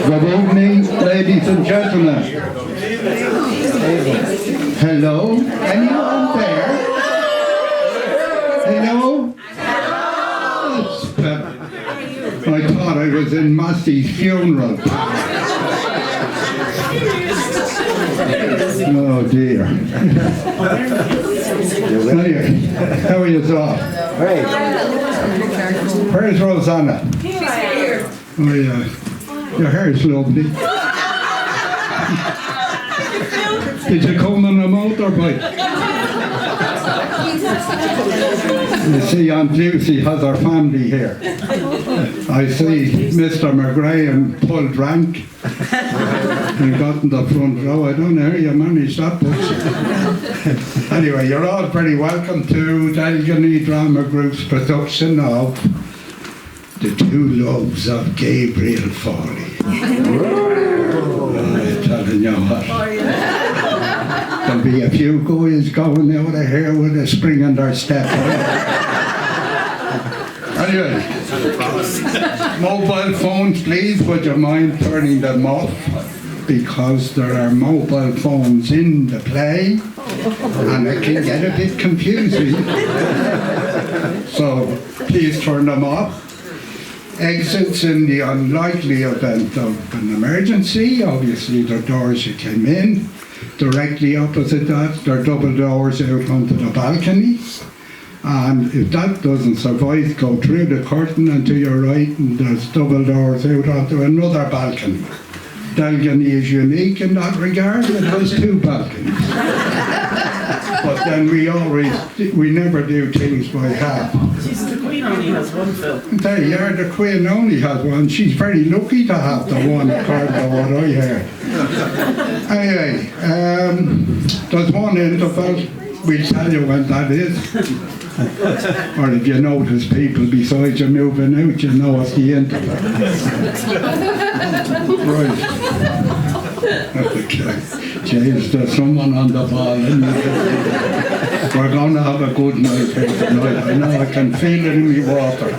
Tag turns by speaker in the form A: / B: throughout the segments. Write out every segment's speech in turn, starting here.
A: Good evening, ladies and gentlemen. Hello? Anyone there? Hello? That's better. I thought I was in Massy's funeral. Oh dear. Anyway, how are you all?
B: Great.
A: Where's Rosanna?
C: She's here.
A: Oh yeah. Your hair's lovely. Did you come on a motorbike? You see, Aunt Lucy has her family here. I see Mr. McGraham pulled rank and got in the front row. I don't know how you managed that much. Anyway, you're all very welcome to Dalgany Drama Group's production of The Two Loves of Gabriel Foley. I'm telling you what. There'll be a few guys going out of here with a spring in their step. Anyway, mobile phones, please, would you mind turning them off? Because there are mobile phones in the play and it can get a bit confusing. So please turn them off. Exits in the unlikely event of an emergency. Obviously the doors you came in. Directly opposite that, there are double doors out onto the balcony. And if that doesn't suffice, go through the curtain and to your right, and there's double doors out onto another balcony. Dalgany is unique in that regard, it has two balconies. But then we never do things by half.
C: The Queen only has one film.
A: There you are, the Queen only has one. She's very lucky to have the one, according to what I heard. Anyway, there's one interval. We'll tell you when that is. Or if you notice people beside you moving out, you know it's the interval. Right. Okay. James, there's someone on the ball. We're going to have a good night here tonight. I know, I can feel it in my water.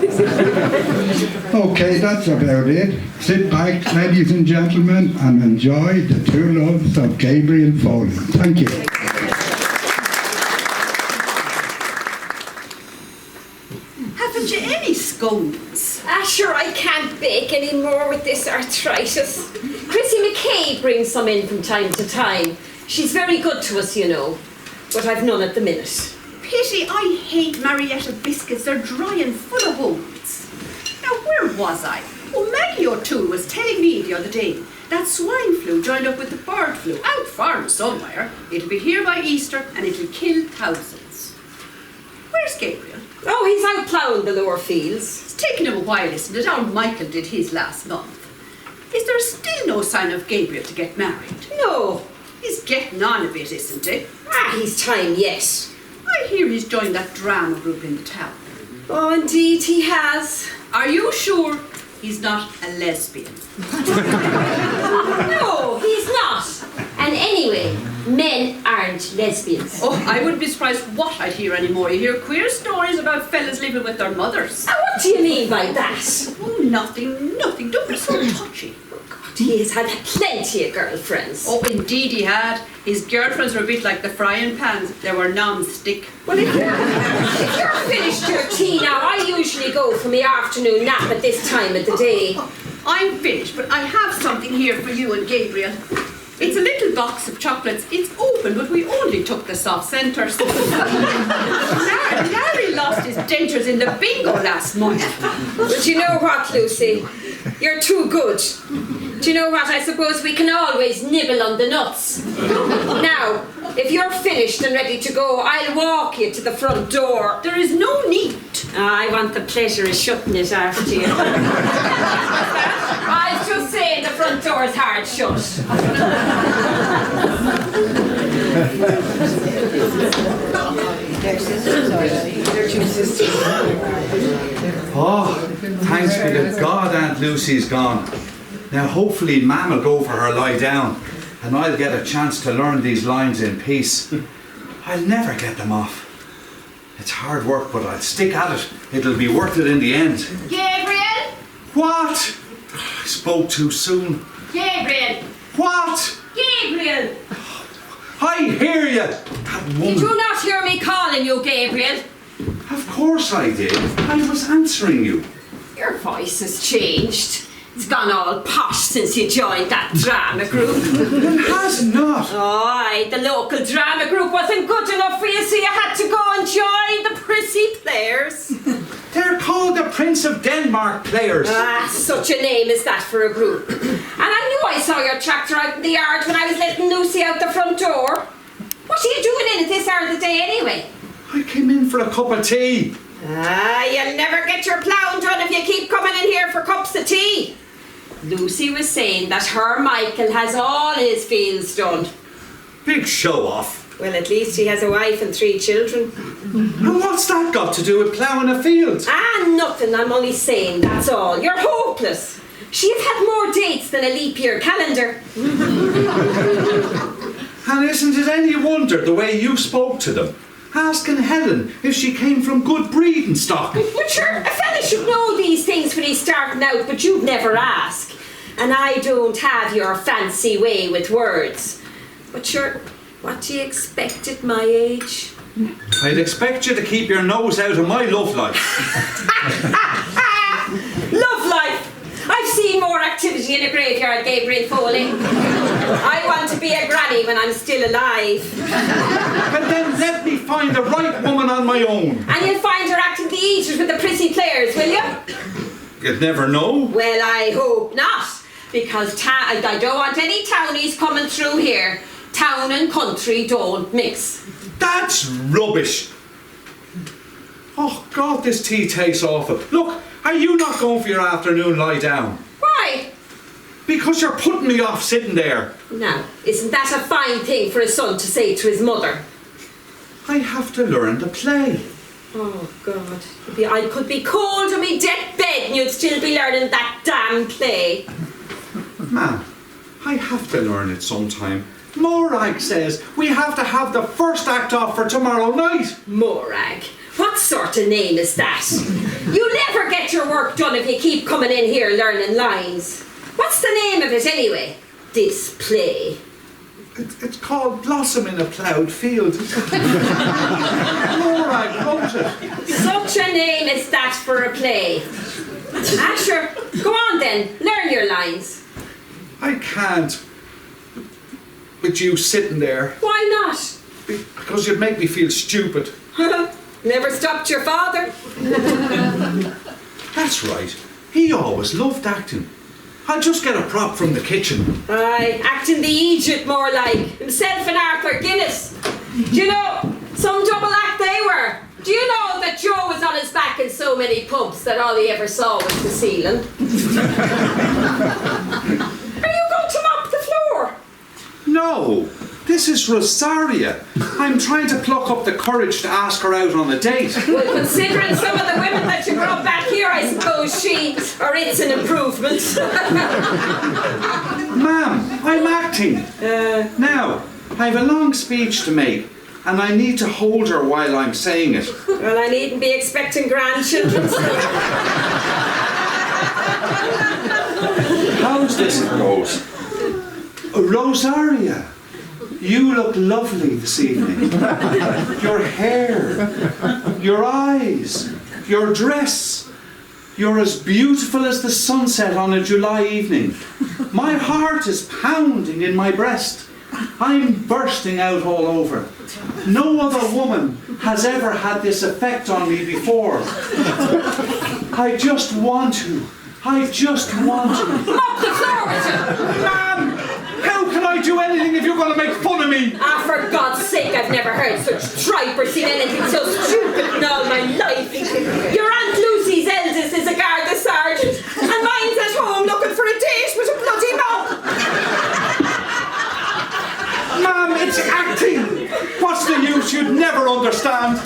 A: Okay, that's about it. Sit back, ladies and gentlemen, and enjoy The Two Loves of Gabriel Foley. Thank you.
D: Haven't you any scones?
E: Sure, I can't bake anymore with this arthritis. Chrissy McKay brings some in from time to time. She's very good to us, you know. But I've none at the minute.
D: Pity, I hate Marietta biscuits. They're dry and full of holes. Now, where was I? Oh, Maggie O'Toole was telling me the other day that swine flu joined up with the bird flu out farm somewhere. It'll be here by Easter and it'll kill thousands. Where's Gabriel?
E: Oh, he's out ploughing the lower fields.
D: It's taken him a while, isn't it? Our Michael did his last month. Is there still no sign of Gabriel to get married?
E: No.
D: He's getting on a bit, isn't he?
E: He's time yet.
D: I hear he's joined that drama group in the town.
E: Oh, indeed he has.
D: Are you sure he's not a lesbian?
E: No, he's not. And anyway, men aren't lesbians.
D: Oh, I wouldn't be surprised what I'd hear anymore. You hear queer stories about fellas living with their mothers.
E: What do you mean by that?
D: Oh, nothing. Don't be so touchy.
E: He has had plenty of girlfriends.
D: Oh, indeed he had. His girlfriends were a bit like the frying pans. They were non-stick.
E: Well, if you're finished your tea now, I usually go for my afternoon nap at this time of the day.
D: I'm finished, but I have something here for you and Gabriel. It's a little box of chocolates. It's open, but we only took the soft centres. Larry lost his dentures in the bingo last month.
E: But you know what, Lucy? You're too good. Do you know what? I suppose we can always nibble on the nuts. Now, if you're finished and ready to go, I'll walk you to the front door.
D: There is no need.
E: I want the pleasure of shutting it after you. I was just saying the front door is hard shut.
B: Oh, thanks be to God Aunt Lucy's gone. Now hopefully Mam will go for her lie down and I'll get a chance to learn these lines in peace. I'll never get them off. It's hard work, but I'll stick at it. It'll be worth it in the end.
D: Gabriel?
B: What? spoke too soon.
E: Gabriel!
B: What?
E: Gabriel!
B: I hear you. That
E: Did
B: woman.
E: you not hear me calling you, Gabriel?
B: Of course I did. I was answering you.
E: Your voice has changed. It's gone all posh since you joined that drama group.
B: It has not.
E: Aye, the local drama group wasn't good enough for you, so you had to go and join the prissy players.
B: They're called the Prince of Denmark players.
E: Ah, such a name is that for a group. And I knew I saw your tractor out in the yard when I was letting Lucy out the front door. What are you doing in at this hour of the day anyway?
B: I came in for a cup of tea.
E: Ah, you'll never get your ploughing done if you keep coming in here for cups of tea. Lucy was saying that her Michael has all his fields done.
B: Big show off.
E: Well, at least he has a wife and 3 children.
B: And what's that got to do with ploughing a field?
E: Ah, nothing, I'm only saying, that's all. You're hopeless. She'd had more dates than a leap year calendar.
B: And isn't it any wonder the way you spoke to them? Asking Helen if she came from good breeding stock.
E: But sure, a fella should know these things when he's starting out, but you'd never ask. And I don't have your fancy way with words. But sure, what do you expect at my age?
B: I'd expect you to keep your nose out of my love life.
E: Love life! I've seen more activity in a graveyard, Gabriel Foley. I want to be a granny when I'm still alive.
B: But then let me find the right woman on my own.
E: And you'll find her acting the eaters with the prissy players, will you?
B: You'd never know.
E: Well, I hope not. Because I don't want any townies coming through here. Town and country don't mix.
B: That's rubbish. Oh God, this tea tastes awful. Look, are you not going for your afternoon lie down?
E: Why?
B: Because you're putting me off sitting there.
E: Now, isn't that a fine thing for a son to say to his mother?
B: I have to learn to play.
E: Oh, God. I could be cold on me deathbed and you'd still be learning that damn play.
B: Man, I have to learn it sometime. Morag says we have to have the first act off for tomorrow night.
E: Morag? What sort of name is that? You never get your work done if you keep coming in here learning lines. What's the name of it anyway? This play.
B: It's called Blossom in a Ploughed Field. Morag wrote it.
E: Such a name is that for a play. Ah, sure. Go on then. Learn your lines.
B: I can't. With you sitting there.
E: Why not?
B: Because you'd make me feel stupid.
E: Never stopped your father.
B: That's right. He always loved acting. I'll just get a prop from the kitchen.
E: Aye, acting the Egypt more like. Himself and Arthur Guinness. Do you know, some double act they were. Do you know that Joe was on his back in so many pubs that all he ever saw was the ceiling? Are you going to mop the floor?
B: No, this is Rosaria. I'm trying to pluck up the courage to ask her out on a date.
E: Well, considering some of the women that you brought back here, I suppose it's an improvement.
B: Ma'am, I'm acting. Now, I have a long speech to make, and I need to hold her while I'm saying it.
E: Well, I needn't be expecting grandchildren.
B: How's this it goes? Rosaria, you look lovely this evening. Your hair, your eyes, your dress. You're as beautiful as the sunset on a July evening. My heart is pounding in my breast. I'm bursting out all over. No other woman has ever had this effect on me before. I just want to. I just want to.
E: Mop the floor with you!
B: Ma'am, how can I do anything if you're going to make fun of me?
E: Ah, for God's sake, I've never heard such tripe or seen anything so stupid in all my life. Your Aunt Lucy's eldest is a Garda sergeant, and mine's at home looking for a date with a bloody mop.
B: Ma'am, it's acting. What's the use? You'd never understand.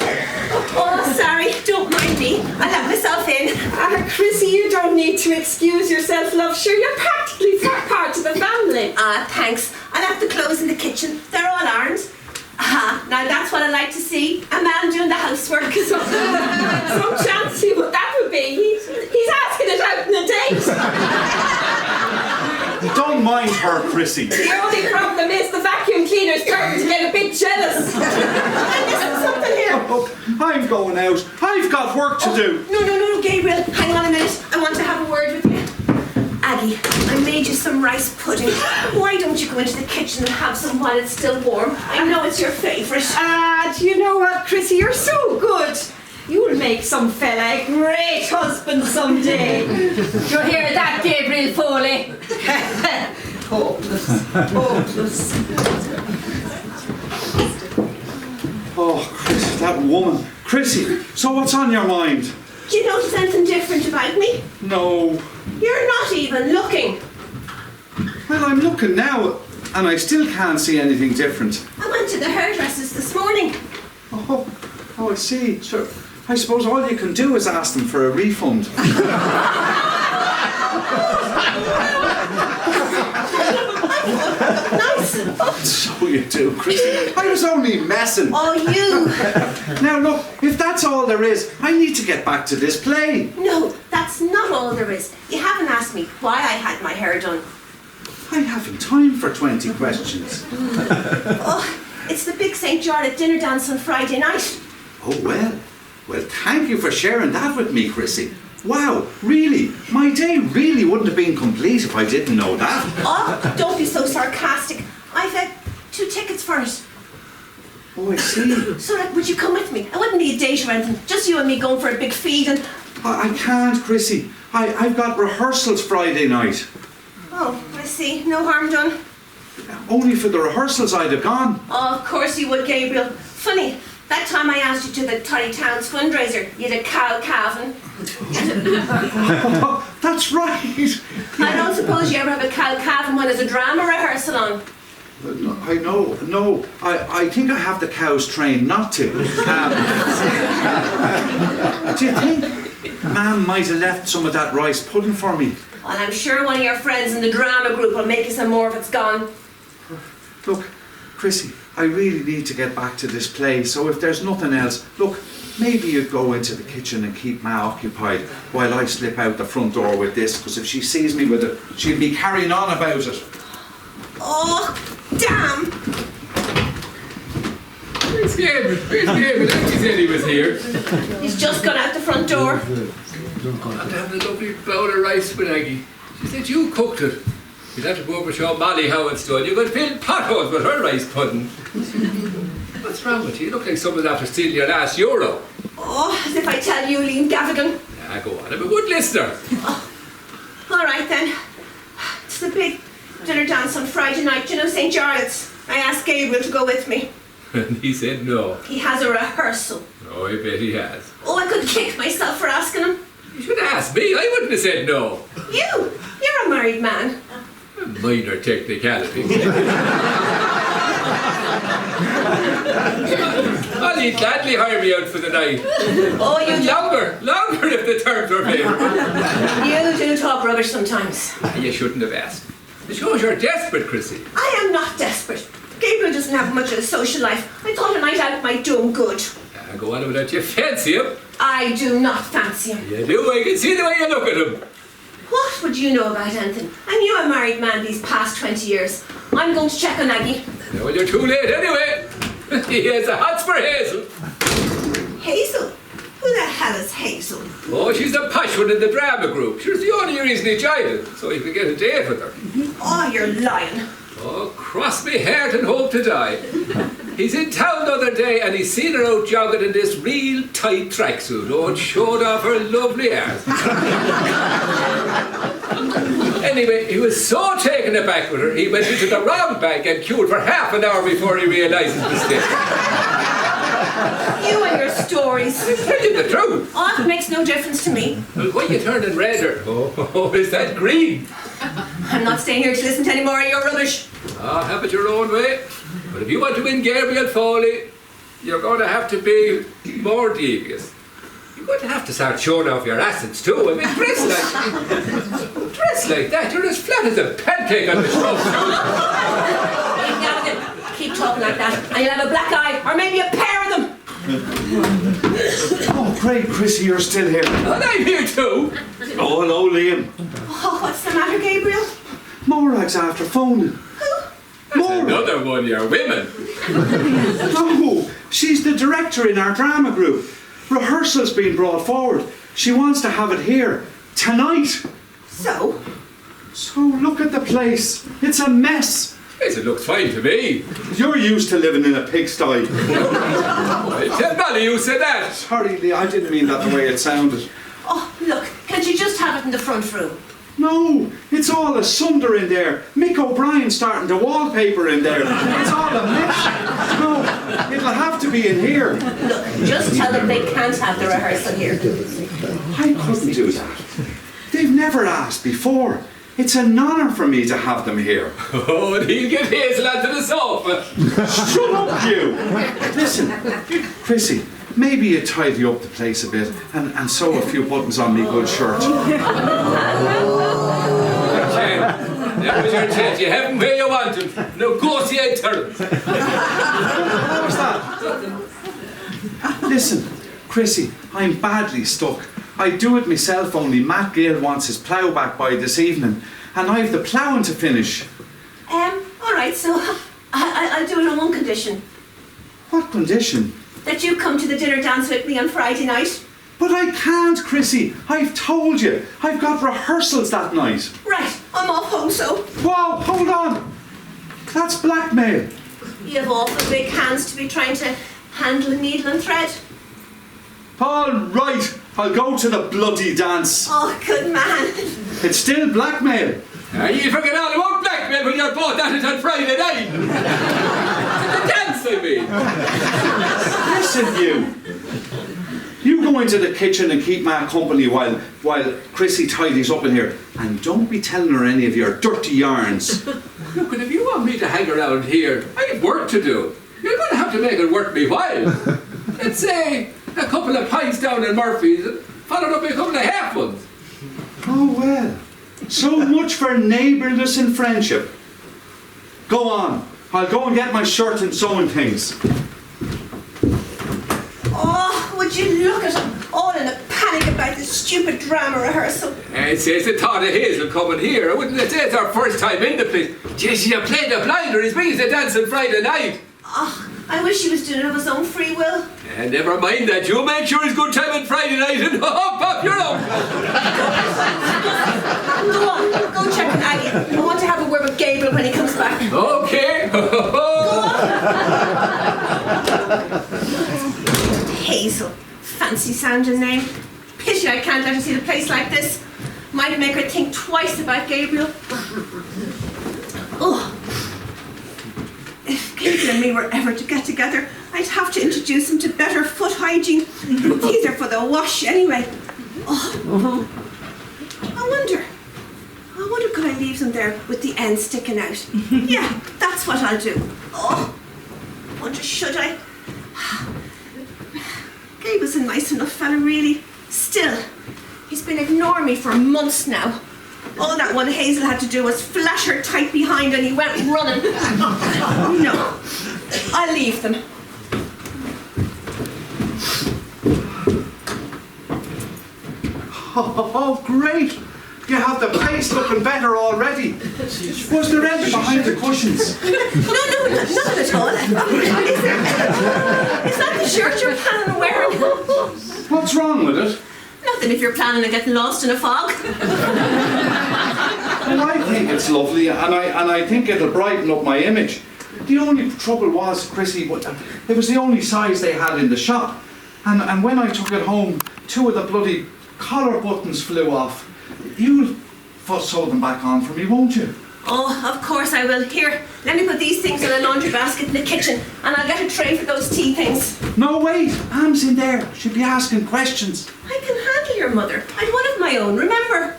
D: Oh, sorry, don't mind me. I'll let myself in.
E: Ah, Chrissy, you don't need to excuse yourself, love. Sure, you're practically part of the family.
D: Ah, thanks. I'll have the clothes in the kitchen. They're all ours. Aha, now that's what I like to see. A man doing the housework.
E: Some chance see what that would be. He's asking it out in a date.
B: don't mind her, Chrissy.
E: The only problem is the vacuum cleaner's starting to get a bit jealous. I'm missing something here.
B: Oh, I'm going out. I've got work to do.
D: No, Gabriel, hang on a minute. I want to have a word with you. Aggie, I made you some rice pudding. Why don't you go into the kitchen and have some while it's still warm? I know it's your favourite.
E: Do you know what, Chrissy? You're so good. You'll make some fella a great husband someday. You'll hear that, Gabriel Foley. Hopeless.
B: Oh, Chris, that woman. Chrissy, so what's on your mind?
D: Do you notice anything different about me?
B: No.
D: You're not even looking.
B: Well, I'm looking now, and I still can't see anything different.
D: I went to the hairdressers this morning.
B: Oh, I see. Sure. I suppose all you can do is ask them for a refund.
D: Nice.
B: So you do, Chrissy. I was only messing.
D: Oh, you.
B: Now look, if that's all there is, I need to get back to this play.
D: No, that's not all there is. You haven't asked me why I had my hair done.
B: I haven't time for 20 questions.
D: Oh, it's the big St. Jarlath dinner dance on Friday night.
B: Oh, well. Well, thank you for sharing that with me, Chrissy. Wow, really? My day really wouldn't have been complete if I didn't know that.
D: Oh, don't be so sarcastic. I've had 2 tickets for it.
B: Oh, I see.
D: So, would you come with me? I wouldn't need a date or anything. Just you and me going for a big feed and...
B: I can't, Chrissy. I've got rehearsals Friday night.
D: Oh, I see. No harm done.
B: Only for the rehearsals I'd have gone.
D: Oh, of course you would, Gabriel. Funny, that time I asked you to the Toddy Towns fundraiser, you had a cow calving.
B: Oh, that's right.
D: I don't suppose you ever have a cow calving when there's a drama rehearsal on.
B: I know, no. I think I have the cows trained not to. Do you think Ma'am might have left some of that rice pudding for me?
D: Well, I'm sure one of your friends in the drama group will make you some more if it's gone.
B: Look, Chrissy, I really need to get back to this play, so if there's nothing else, look, maybe you'd go into the kitchen and keep Ma occupied while I slip out the front door with this, because if she sees me with it, she'll be carrying on about it.
D: Oh, damn!
F: Where's Gabriel? He said he was here.
D: He's just gone out the front door.
F: I'm having a lovely bowl of rice with Aggie. She said you cooked it. You'd have to go over and show Molly how it's done. You could fill potholes with her rice pudding. What's wrong with you? You look like someone's after stealing your last euro.
D: Oh, as if I tell you, Liam Gavigan.
F: Ah, go on. I'm a good listener.
D: Oh. All right, then. It's the big dinner dance on Friday night. Do you know St. Jarlath's? I asked Gabriel to go with me.
F: And he said no.
D: He has a rehearsal.
F: Oh, I bet he has.
D: Oh, I could kick myself for asking him.
F: You should have asked me. I wouldn't have said no.
D: You're a married man.
F: A minor technicality. Well, he'd gladly hire me out for the night.
D: Oh, you
F: Longer if the terms were favourable.
D: You do talk rubbish sometimes.
F: You shouldn't have asked. It shows you're desperate, Chrissy.
D: I am not desperate. Gabriel doesn't have much of a social life. I thought a night out might do him good.
F: Go on about you fancy him.
D: I do not fancy him.
F: You do, I can see the way you look at him.
D: What would you know about anything? I knew a married man these past 20 years. I'm going to check on Aggie.
F: No, well, you're too late anyway. He has a hots for Hazel.
D: Hazel? Who the hell is Hazel?
F: Oh, she's the posh one in the drama group. She's the only reason he joined it, so he could get a date with her.
D: Oh, you're lying.
F: Oh, cross me heart and hope to die. He's in town the other day and he's seen her out jogging in this real tight tracksuit. Oh, it showed off her lovely ass. Anyway, he was so taken aback with her, he went into the wrong bank and queued for half an hour before he realised his mistake.
D: You and your stories.
F: I'm telling you the truth.
D: Oh, it makes no difference to me.
F: Well, why are you turning redder? Oh, is that green?
D: I'm not staying here to listen to any more of your rubbish.
F: Ah, have it your own way. But if you want to win Gabriel Foley, you're going to have to be more devious. You're going to have to start showing off your assets too. I mean, dress like that. You're as flat as a pancake on the stroke.
D: Keep talking like that, and you'll have a black eye, or maybe a pair of them.
B: Oh, great, Chrissy, you're still here.
F: And I'm here too.
B: Oh, hello, Liam.
D: Oh, what's the matter, Gabriel?
B: I'm all right. playback's after phoning. Laura.
F: Another one of your women.
B: No, she's the director in our drama group. Rehearsal's been brought forward. She wants to have it here tonight.
D: So?
B: So look at the place. It's a mess.
F: Yes, it looks fine to me.
B: You're used to living in a pigsty.
F: Tell Molly you said that.
B: Sorry, Lee, I didn't mean that the way it sounded.
D: Oh, look, can't you just have it in the front room?
B: No, it's all asunder in there. Mick O'Brien's starting to wallpaper in there. It's all a mess. No, it'll have to be in here.
D: Look, just tell them they can't have the rehearsal here.
B: I couldn't do that. They've never asked before. It's an honour for me to have them here.
F: Oh, and he'll get Hazel onto the sofa.
B: Shut up, you! Listen, Chrissy, maybe you tidy up the place a bit and sew a few buttons on me good shirt.
F: That was your chance. You have him where you want him. Negotiate terms.
B: What's that? Listen, Chrissy, I'm badly stuck. I do it myself, only Matt Gale wants his plough back by this evening, and I've the ploughing to finish.
D: Alright, so I'll do it on one condition.
B: What condition?
D: That you come to the dinner dance with me on Friday night.
B: But I can't, Chrissy. I've told you. I've got rehearsals that night.
D: Right, I'm off home, so.
B: Whoa, hold on. That's blackmail.
D: You have awful big hands to be trying to handle a needle and thread.
B: All right, I'll go to the bloody dance.
D: Oh, good man.
B: It's still blackmail.
F: You forget all about blackmail when you're both at it on Friday night. The dance, I mean.
B: Listen, you go into the kitchen and keep my company while Chrissy tidies up in here. And don't be telling her any of your dirty yarns.
F: Look, and if you want me to hang around here, I have work to do. You're going to have to make it worth me while. Let's say a couple of pints down in Murphy's and followed up with a couple of half ones.
B: Oh, well. So much for neighbourliness and friendship. Go on. I'll go and get my shirt and sewing things.
D: Oh, would you look at him, all in a panic about this stupid drama rehearsal.
F: It's the thought of Hazel coming here. I wouldn't say it's our first time in the place. Gee, she's played the blinder as big as the dance on Friday night.
D: Oh, I wish he was doing it of his own free will.
F: Never mind that. You make sure it's good time on Friday night and hop up your own.
D: Go on, go check on Aggie. I want to have a word with Gabriel when he comes back.
F: Okay.
D: Go on. Hazel. Fancy sounding name. Pity I can't let her see the place like this. Might make her think twice about Gabriel. Oh. If Gabriel and me were ever to get together, I'd have to introduce him to better foot hygiene. These are for the wash anyway. Oh. I wonder could I leave them there with the end sticking out? Yeah, that's what I'll do. Oh. Wonder should I? Gabriel's a nice enough fella, really. Still, he's been ignoring me for months now. All that one Hazel had to do was flash her tight behind and he went running. No, I'll leave them.
B: Oh, great! You have the place looking better already. Was there anything behind the cushions?
D: No, not at all. Is that the shirt you're planning on wearing?
B: What's wrong with it?
D: Nothing if you're planning on getting lost in a fog.
B: Well, I think it's lovely, and I think it'll brighten up my image. The only trouble was, Chrissy, it was the only size they had in the shop. And when I took it home, 2 of the bloody collar buttons flew off. You'll sew them back on for me, won't you?
D: Oh, of course I will. Here, let me put these things in a laundry basket in the kitchen, and I'll get a tray for those tea things.
B: No, wait. Am's in there. She'll be asking questions.
D: I can handle your mother. I'm one of my own, remember?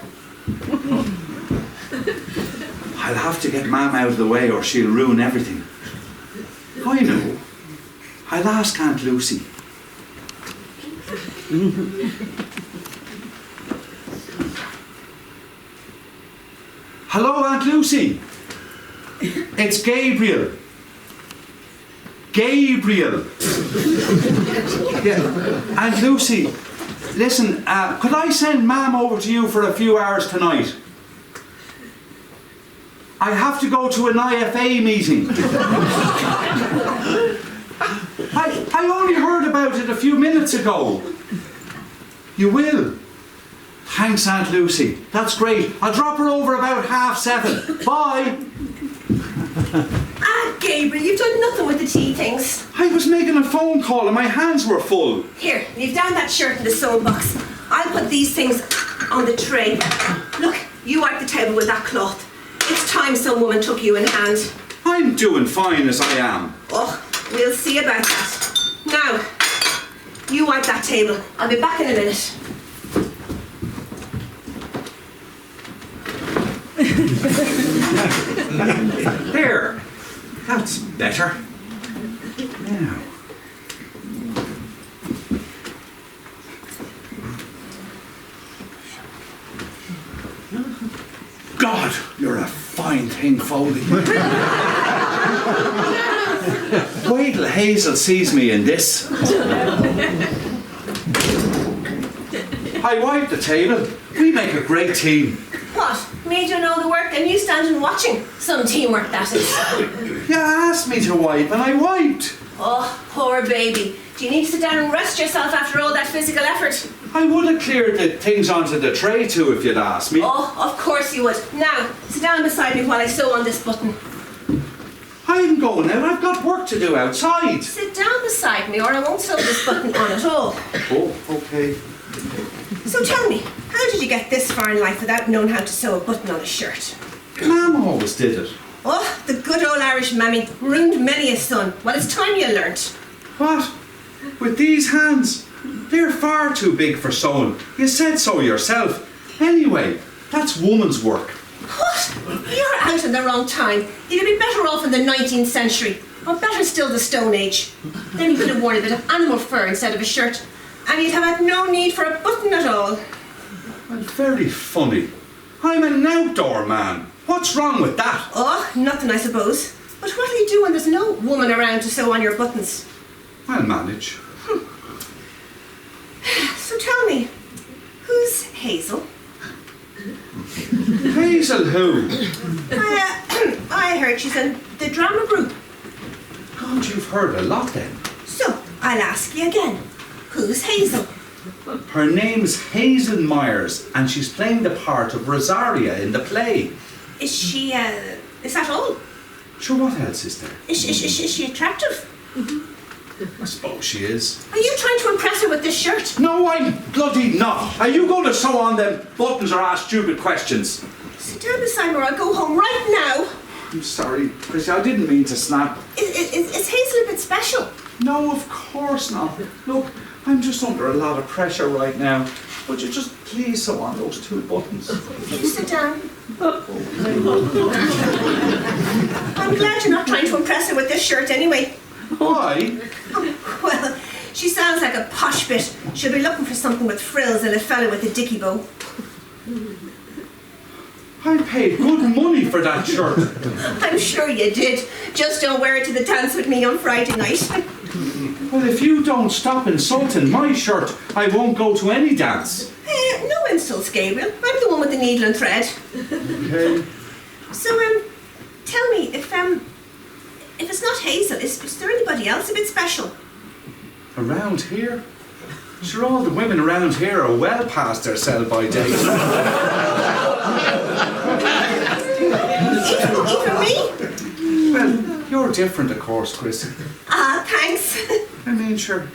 B: I'll have to get Mam out of the way or she'll ruin everything. I know. I'll ask Aunt Lucy. Hello, Aunt Lucy. It's Gabriel. Gabriel. Yeah. Aunt Lucy, listen, could I send Mam over to you for a few hours tonight? I have to go to an IFA meeting. I only heard about it a few minutes ago. You will? Thanks, Aunt Lucy. That's great. I'll drop her over about 7:30. Bye.
G: Ah, Gabriel, you've done nothing with the tea things.
B: I was making a phone call and my hands were full.
G: Here, leave down that shirt in the sewing box. I'll put these things on the tray. Look, you wipe the table with that cloth. It's time some woman took you in hand.
B: I'm doing fine as I am.
G: Oh, we'll see about that. Now, you wipe that table. I'll be back in a minute.
B: There. That's better. Now. God, you're a fine thing, Foley. Wait till Hazel sees me in this. I wiped the table. We make a great team.
G: What? Me doing all the work and you standing watching? Some teamwork, that is.
B: You asked me to wipe and I wiped.
G: Oh, poor baby. Do you need to sit down and rest yourself after all that physical effort?
B: I would have cleared the things onto the tray too if you'd asked me.
G: Oh, of course you would. Now, sit down beside me while I sew on this button.
B: I'm going out. I've got work to do outside.
G: Sit down beside me or I won't sew this button on at all.
B: Oh, okay.
G: So tell me, how did you get this far in life without knowing how to sew a button on a shirt?
B: Mum always did it.
G: Oh, the good old Irish mammy ruined many a son. Well, it's time you learnt.
B: What? With these hands? They're far too big for sewing. You said so yourself. Anyway, that's woman's work.
G: What? You're out in the wrong time. You'd be better off in the 19th century. Or better still, the Stone Age. Then you could have worn a bit of animal fur instead of a shirt. And you'd have had no need for a button at all.
B: Well, very funny. I'm an outdoor man. What's wrong with that?
G: Oh, nothing, I suppose. But what do you do when there's no woman around to sew on your buttons?
B: I'll manage.
G: So tell me, who's Hazel?
B: Hazel who?
G: I heard she's in the drama group.
B: God, you've heard a lot then.
G: So, I'll ask you again. Who's Hazel?
B: Her name's Hazel Myers and she's playing the part of Rosaria in the play.
G: Is she, is that all?
B: Sure, what else is there?
G: Is she attractive?
B: I suppose she is.
G: Are you trying to impress her with this shirt?
B: No, I'm bloody not. Are you going to sew on them buttons or ask stupid questions?
G: Sit down beside me or I'll go home right now.
B: I'm sorry, Chrissy, I didn't mean to snap.
G: Is Hazel a bit special?
B: No, of course not. Look, I'm just under a lot of pressure right now. Would you just please sew on those two buttons?
G: You sit down. I'm glad you're not trying to impress her with this shirt anyway.
B: Why?
G: Well, she sounds like a posh bit. She'll be looking for something with frills and a fella with a dicky bow.
B: I paid good money for that shirt.
G: I'm sure you did. Just don't wear it to the dance with me on Friday night.
B: Well, if you don't stop insulting my shirt, I won't go to any dance.
G: No insults, Gabriel. I'm the one with the needle and thread.
B: Okay.
G: So, tell me, if it's not Hazel, is there anybody else a bit special?
B: Around here? Sure, all the women around here are well past their sell-by date.
G: Even me?
B: Well, you're different, of course, Chrissy.
G: Ah, thanks.
B: I mean, sure,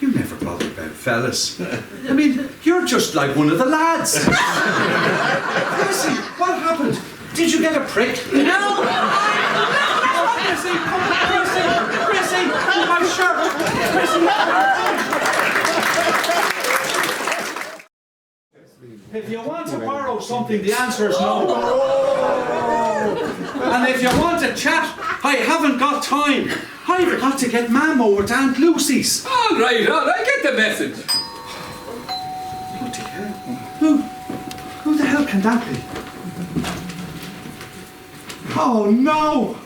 B: you never bother about fellas. I mean, you're just like one of the lads. Chrissy, what happened? Did you get a prick?
G: No!
B: Chrissy, Chrissy, my shirt. Chrissy. If you want to borrow something, the answer is no. And if you want to chat, I haven't got time. I've got to get Mam over to Aunt Lucy's.
F: All right, get the message.
B: Bloody hell. Who the hell can that be? Oh no!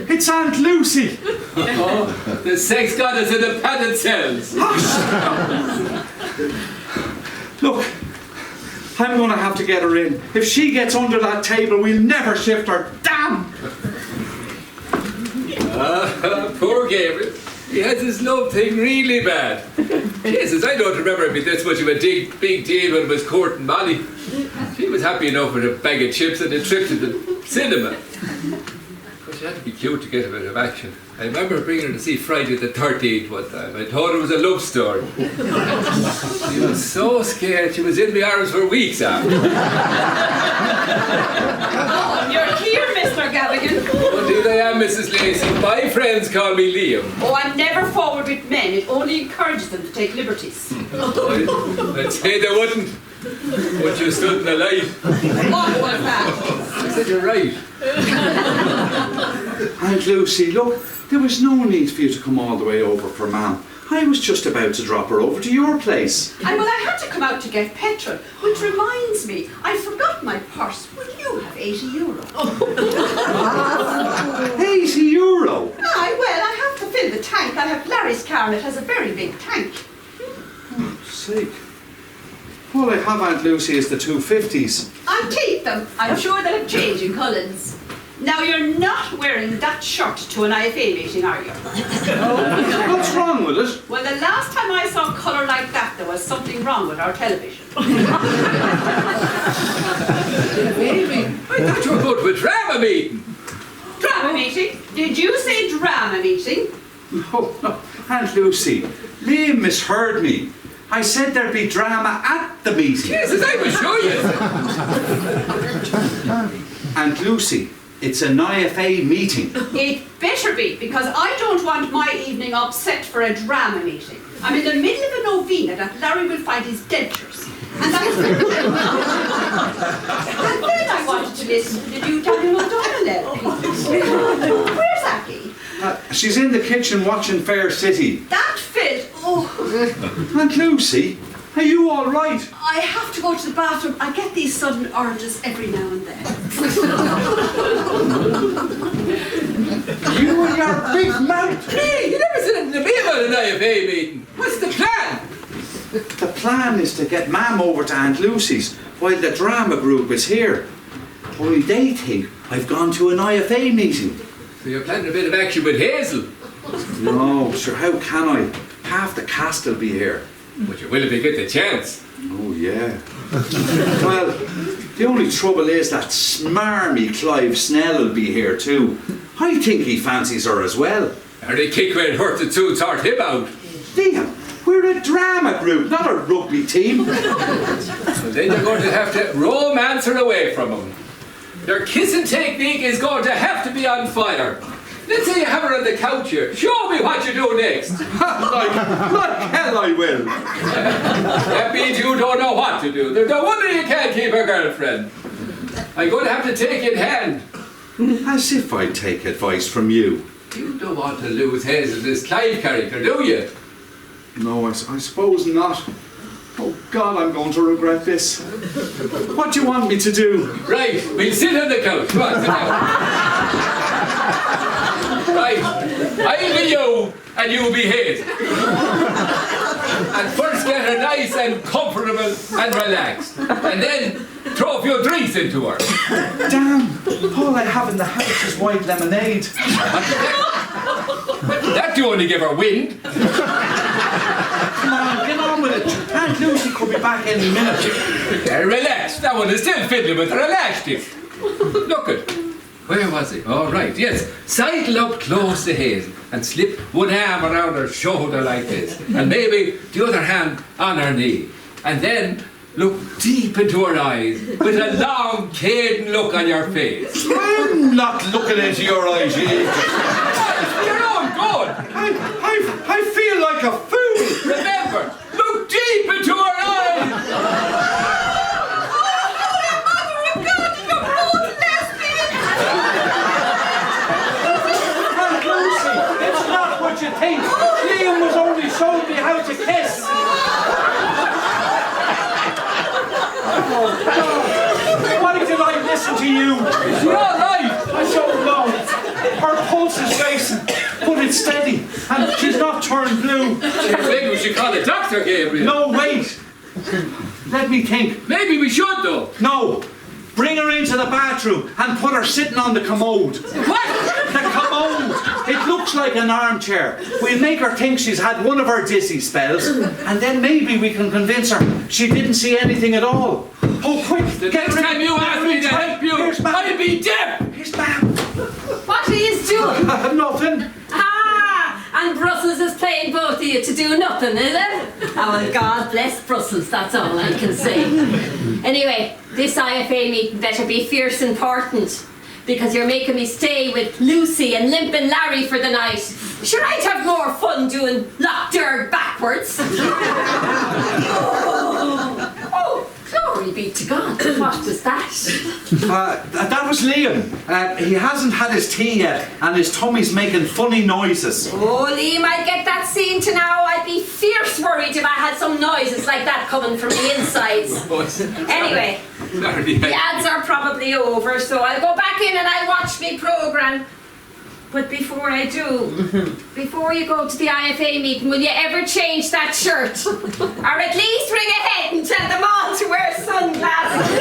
B: It's Aunt Lucy!
F: Oh, the sex goddess in the padded cells.
B: Hush! Look, I'm going to have to get her in. If she gets under that table, we'll never shift her. Damn
F: Poor Gabriel. He has his love thing really bad. Jesus, I don't remember it being this much of a big deal when it was courting Molly. She was happy enough with a bag of chips and a trip to the cinema. But she had to be cute to get a bit of action. I remember bringing her to see Friday the 13th one time. I thought it was a love story. She was so scared she was in my arms for weeks after.
D: You're here, Mr. Gavigan.
F: Oh, indeed I am, Mrs. Lacey. My friends call me Liam.
D: Oh, I'm never forward with men. It only encourages them to take liberties.
F: I'd say they wouldn't. But you stood in the light.
D: What was that?
F: I said you're right.
B: Aunt Lucy, look, there was no need for you to come all the way over for Mam. I was just about to drop her over to your place.
D: Well, I had to come out to get petrol, which reminds me, I forgot my purse. Will you have €80?
B: €80?
D: Aye, well, I have to fill the tank. I have Larry's car and it has a very big tank.
B: Sake. All I have, Aunt Lucy, is the 250s.
D: I'll keep them. I'm sure they'll have changed in Cullen's. Now, you're not wearing that shirt to an IFA meeting, are you?
B: What's wrong with it?
D: Well, the last time I saw colour like that, there was something wrong with our television.
F: Baby, I thought you were going to a drama meeting.
D: Drama meeting? Did you say drama meeting?
B: No, Aunt Lucy, Liam misheard me. I said there'd be drama at the meeting.
F: Jesus, I will show you.
B: Aunt Lucy, it's an IFA meeting.
D: It better be, because I don't want my evening upset for a drama meeting. I'm in the middle of a novena that Larry will find his dentures. And then I wanted to listen to the new Daniel O'Donnell. Where's Aki?
B: She's in the kitchen watching Fair City.
D: That filth. Oh,
B: Aunt Lucy, are you all right?
D: I have to go to the bathroom. I get these sudden urges every now and then.
B: You and your big mouth.
F: Hey, you never said anything to me about an IFA meeting. What's the plan?
B: The plan is to get Mam over to Aunt Lucy's while the drama group is here. Only they think I've gone to an IFA meeting.
F: So you're planning a bit of action with Hazel.
B: No, sure, how can I? Half the cast will be here.
F: But you will if you get the chance.
B: Oh, yeah. Well, the only trouble is that smarmy Clive Snell will be here too. I think he fancies her as well.
F: Are they kick when hurt to soon sort him out?
B: Liam, we're a drama group, not a rugby team.
F: Well, then you're going to have to romance her away from him. Your kissing technique is going to have to be on fire. Let's say you have her on the couch here. Show me what you do next.
B: like hell I will.
F: That means you don't know what to do. There's no wonder you can't keep a girlfriend. I'm going to have to take you in hand.
B: As if I'd take advice from you.
F: You don't want to lose Hazel, this Clive character, do you?
B: No, I suppose not. Oh God, I'm going to regret this. What do you want me to do?
F: Right, we'll sit on the couch. Come on, sit down. Right, I'll be you and you'll be Hazel. And first get her nice and comfortable and relaxed. And then throw a few drinks into her.
B: Damn, all I have in the house is white lemonade.
F: That you only give her wind.
B: Come on, get on with it. Aunt Lucy could be back any minute.
F: Relax, that one is still fiddling with her. Relax, dear. Look it. Where was it? All right, yes. Sidle up close to Hazel and slip one arm around her shoulder like this. And maybe the other hand on her knee. And then look deep into her eyes with a long, caden look on your face.
B: I'm not looking into your eyes, you idiot.
F: You're all good.
B: I feel like a fool.
F: Remember, look deep into her eyes.
B: Aunt Lucy, it's not what you think. Liam was only showing me how to kiss. Oh, God. Why did I listen to you?
F: Is she all right?
B: I don't know. Her pulse is racing, but it's steady, and she's not turned blue.
F: Maybe we should call the doctor, Gabriel.
B: No, wait. Let me think.
F: Maybe we should, though.
B: No. Bring her into the bathroom and put her sitting on the commode.
F: What?
B: The commode. It looks looks like an armchair. We'll make her think she's had one of her dizzy spells, and then maybe we can convince her she didn't see anything at all. Oh, quick!
F: The next time you ask me to help you,
B: Here's Ma'am.
F: I'll be deaf.
B: Here's Ma'am.
E: What are you doing?
B: Nothing.
E: And Brussels is playing both of you to do nothing, is it? Oh, well, God bless Brussels, that's all I can say. Anyway, this IFA meeting better be fierce important, because you're making me stay with Lucy and Limpin' Larry for the night. Sure, I'd have more fun doing lock dirt backwards. Oh, glory be to God. What was that?
B: That was Liam. He hasn't had his tea yet, and his tummy's making funny noises.
E: Oh, Liam, I'd get that scene to now. I'd be fierce worried if I had some noises like that coming from the insides. Anyway, the ads are probably over, so I'll go back in and I'll watch my programme. But before I do, before you go to the IFA meeting, will you ever change that shirt? Or at least ring ahead and tell them all to wear sunglasses?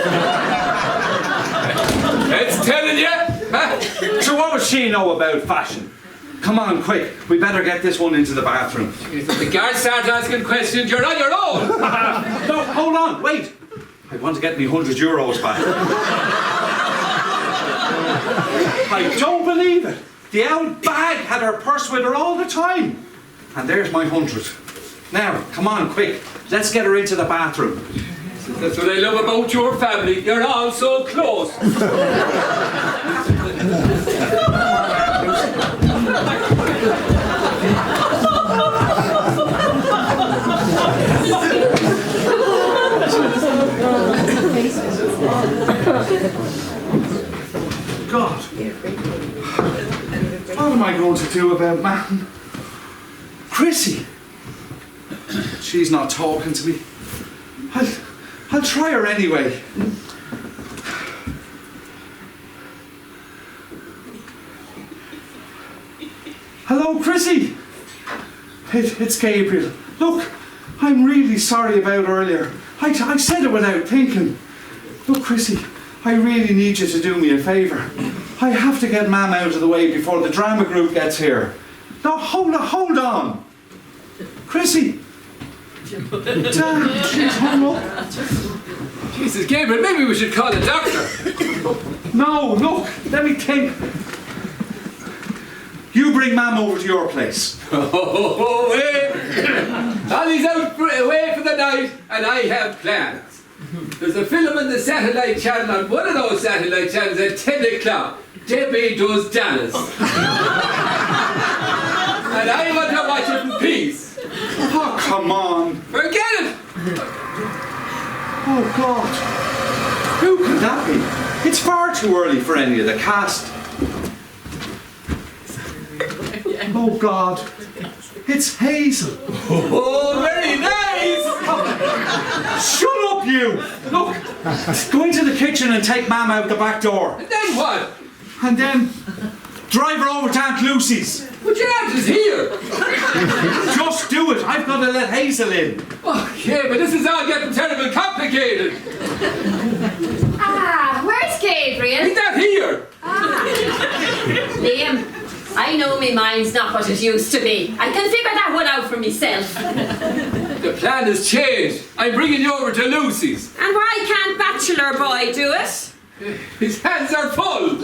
F: It's telling you. Huh?
B: So what would she know about fashion? Come on, quick. We better get this one into the bathroom.
F: If the guards start asking questions, you're on your own.
B: No, hold on, wait. I want to get me €100 back. I don't believe it. The old bag had her purse with her all the time. And there's my 100. Now, come on, quick. Let's get her into the bathroom.
F: That's what I love about your family. You're all so close.
B: God. What am I going to do about Ma'am? Chrissy. She's not talking to me. I'll try her anyway. Hello, Chrissy. It's Gabriel. Look, I'm really sorry about earlier. I said it without thinking. Look, Chrissy, I really need you to do me a favour. I have to get Ma'am out of the way before the drama group gets here. No, hold on. Chrissy. Damn, she's hung up.
F: Jesus, Gabriel, maybe we should call a doctor.
B: No, look, let me think. You bring Ma'am over to your place.
F: Oh, hey. Ollie's out away for the night, and I have plans. There's a film on the satellite channel, on one of those satellite channels at 10 o'clock. Debbie does Dallas. And I want to watch it in peace.
B: Oh, come on.
F: Forget it!
B: Oh, God. Who could that be? It's far too early for any of the cast. Oh, God. It's Hazel.
F: Oh, very nice!
B: Shut up, you! Look, go into the kitchen and take Ma'am out the back door.
F: And then what?
B: And then drive her over to Aunt Lucy's.
F: But your aunt is here!
B: Just do it. I've got to let Hazel in.
F: Okay, but this is all getting terribly complicated.
E: Where's Gabriel?
F: He's not here!
E: Liam, I know my mind's not what it used to be. I can figure that one out for myself.
F: The plan has changed. I'm bringing you over to Lucy's.
E: And why can't Bachelor Boy do it?
F: His hands are full.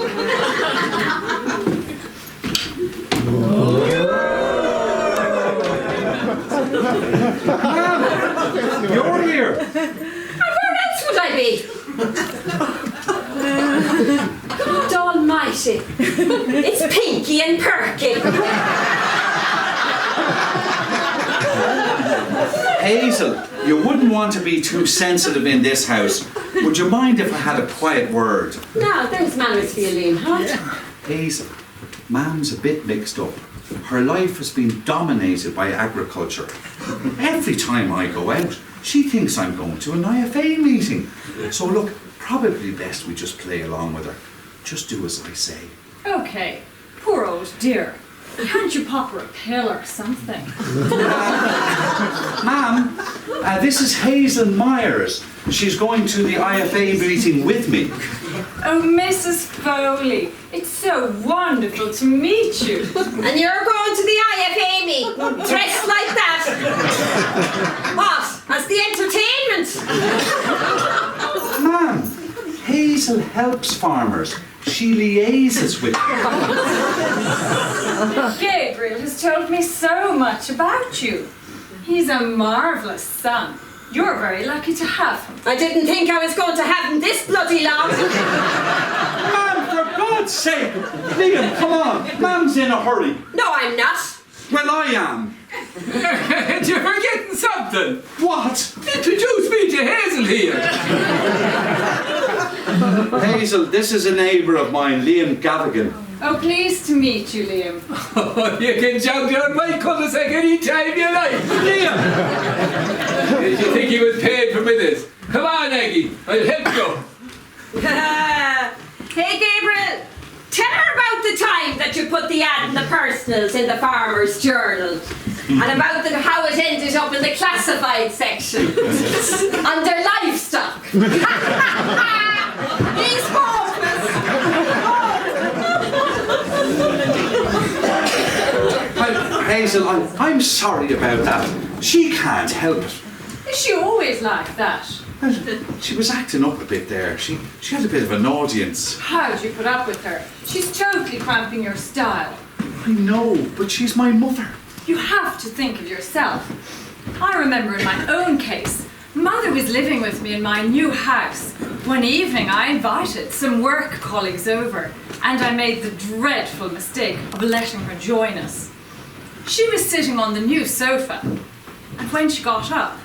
B: You're here.
E: And where else would I be? God almighty. It's Pinky and Perky.
B: Hazel, you wouldn't want to be too sensitive in this house. Would you mind if I had a quiet word?
E: No, there's manners for you, Liam, huh?
B: Hazel, Ma'am's a bit mixed up. Her life has been dominated by agriculture. Every time I go out, she thinks I'm going to an IFA meeting. So look, probably best we just play along with her. Just do as I say.
E: Okay. Poor old dear.
H: Can't you pop her a pill or something?
B: Ma'am, this is Hazel Myers. She's going to the IFA meeting with me.
H: Oh, Mrs. Foley, it's so wonderful to meet you.
E: And you're going to the IFA meeting, dressed like that. What? As the entertainment?
B: Ma'am, Hazel helps farmers. She liaises with them.
H: Gabriel has told me so much about you. He's a marvellous son. You're very lucky to have him.
E: I didn't think I was going to have him this bloody long.
B: Ma'am, for God's sake! Liam, come on! Ma'am's in a hurry.
E: No, I'm not.
B: Well, I am.
F: You're forgetting something.
B: What?
F: Introduce me to Hazel here.
B: Hazel, this is a neighbour of mine, Liam Gavigan.
H: Oh, pleased to meet you, Liam.
F: Oh, you can jump down my cul-de-sac any time you like. Liam! Did you think he was paid for me this? Come on, Aggie. I'll help you.
E: Hey, Gabriel. Tell her about the time that you put the ad in the personals in the Farmer's Journal. And about how it ended up in the classified section. Under livestock. He's hopeless.
B: Well, Hazel, I'm sorry about that. She can't help it.
H: Is she always like that?
B: Well, she was acting up a bit there. She had a bit of an audience.
H: How'd you put up with her? She's totally cramping your style.
B: I know, but she's my mother.
H: You have to think of yourself. I remember in my own case, Mother was living with me in my new house. One evening I invited some work colleagues over and I made the dreadful mistake of letting her join us. She was sitting on the new sofa and when she got up,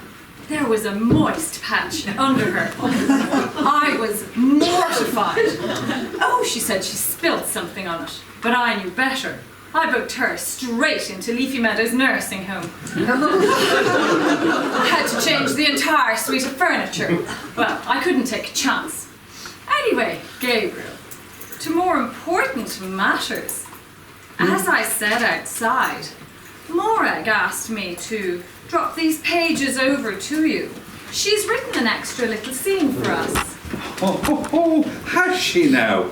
H: there was a moist patch under her. I was mortified. Oh, she said she spilt something on it, but I knew better. I booked her straight into Leafy Meadows nursing home. I had to change the entire suite of furniture. Well, I couldn't take a chance. Anyway, Gabriel, to more important matters. As I said outside, Morag asked me to drop these pages over to you. She's written an extra little scene for us.
B: Oh, has she now?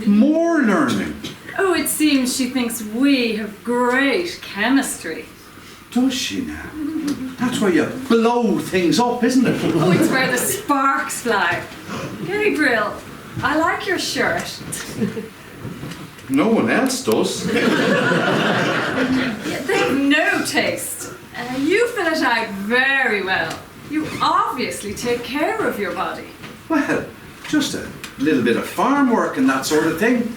B: More learning.
H: Oh, it seems she thinks we have great chemistry.
B: Does she now? That's where you blow things up, isn't it?
H: Oh, it's where the sparks fly. Gabriel, I like your shirt.
B: No one else does.
H: They've no taste. You fill it out very well. You obviously take care of your body.
B: Well, just a little bit of farm work and that sort of thing.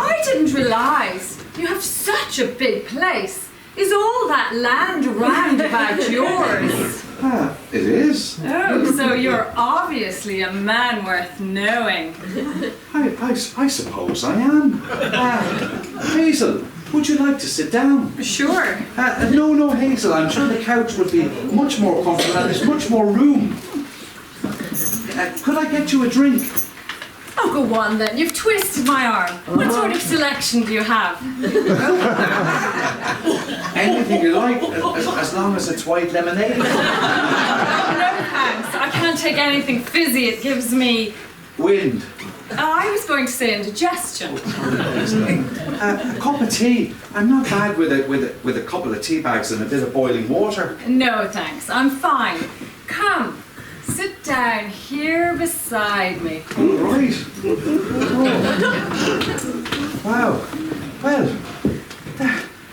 H: I didn't realise you have such a big place. Is all that land round about yours?
B: Ah, it is.
H: Oh, so you're obviously a man worth knowing.
B: I suppose I am. Hazel, would you like to sit down?
H: Sure.
B: No, Hazel, I'm sure the couch would be much more comfortable and there's much more room. Could I get you a drink?
H: Oh, go on then. You've twisted my arm. What sort of selection do you have?
B: Anything you like, as long as it's white lemonade.
H: Oh, no thanks. I can't take anything fizzy. It gives me...
B: Wind.
H: I was going to say indigestion.
B: A cup of tea. I'm not bad with a couple of tea bags and a bit of boiling water.
H: No thanks. I'm fine. Come. Sit down here beside me.
B: All right. Oh. Wow. Well,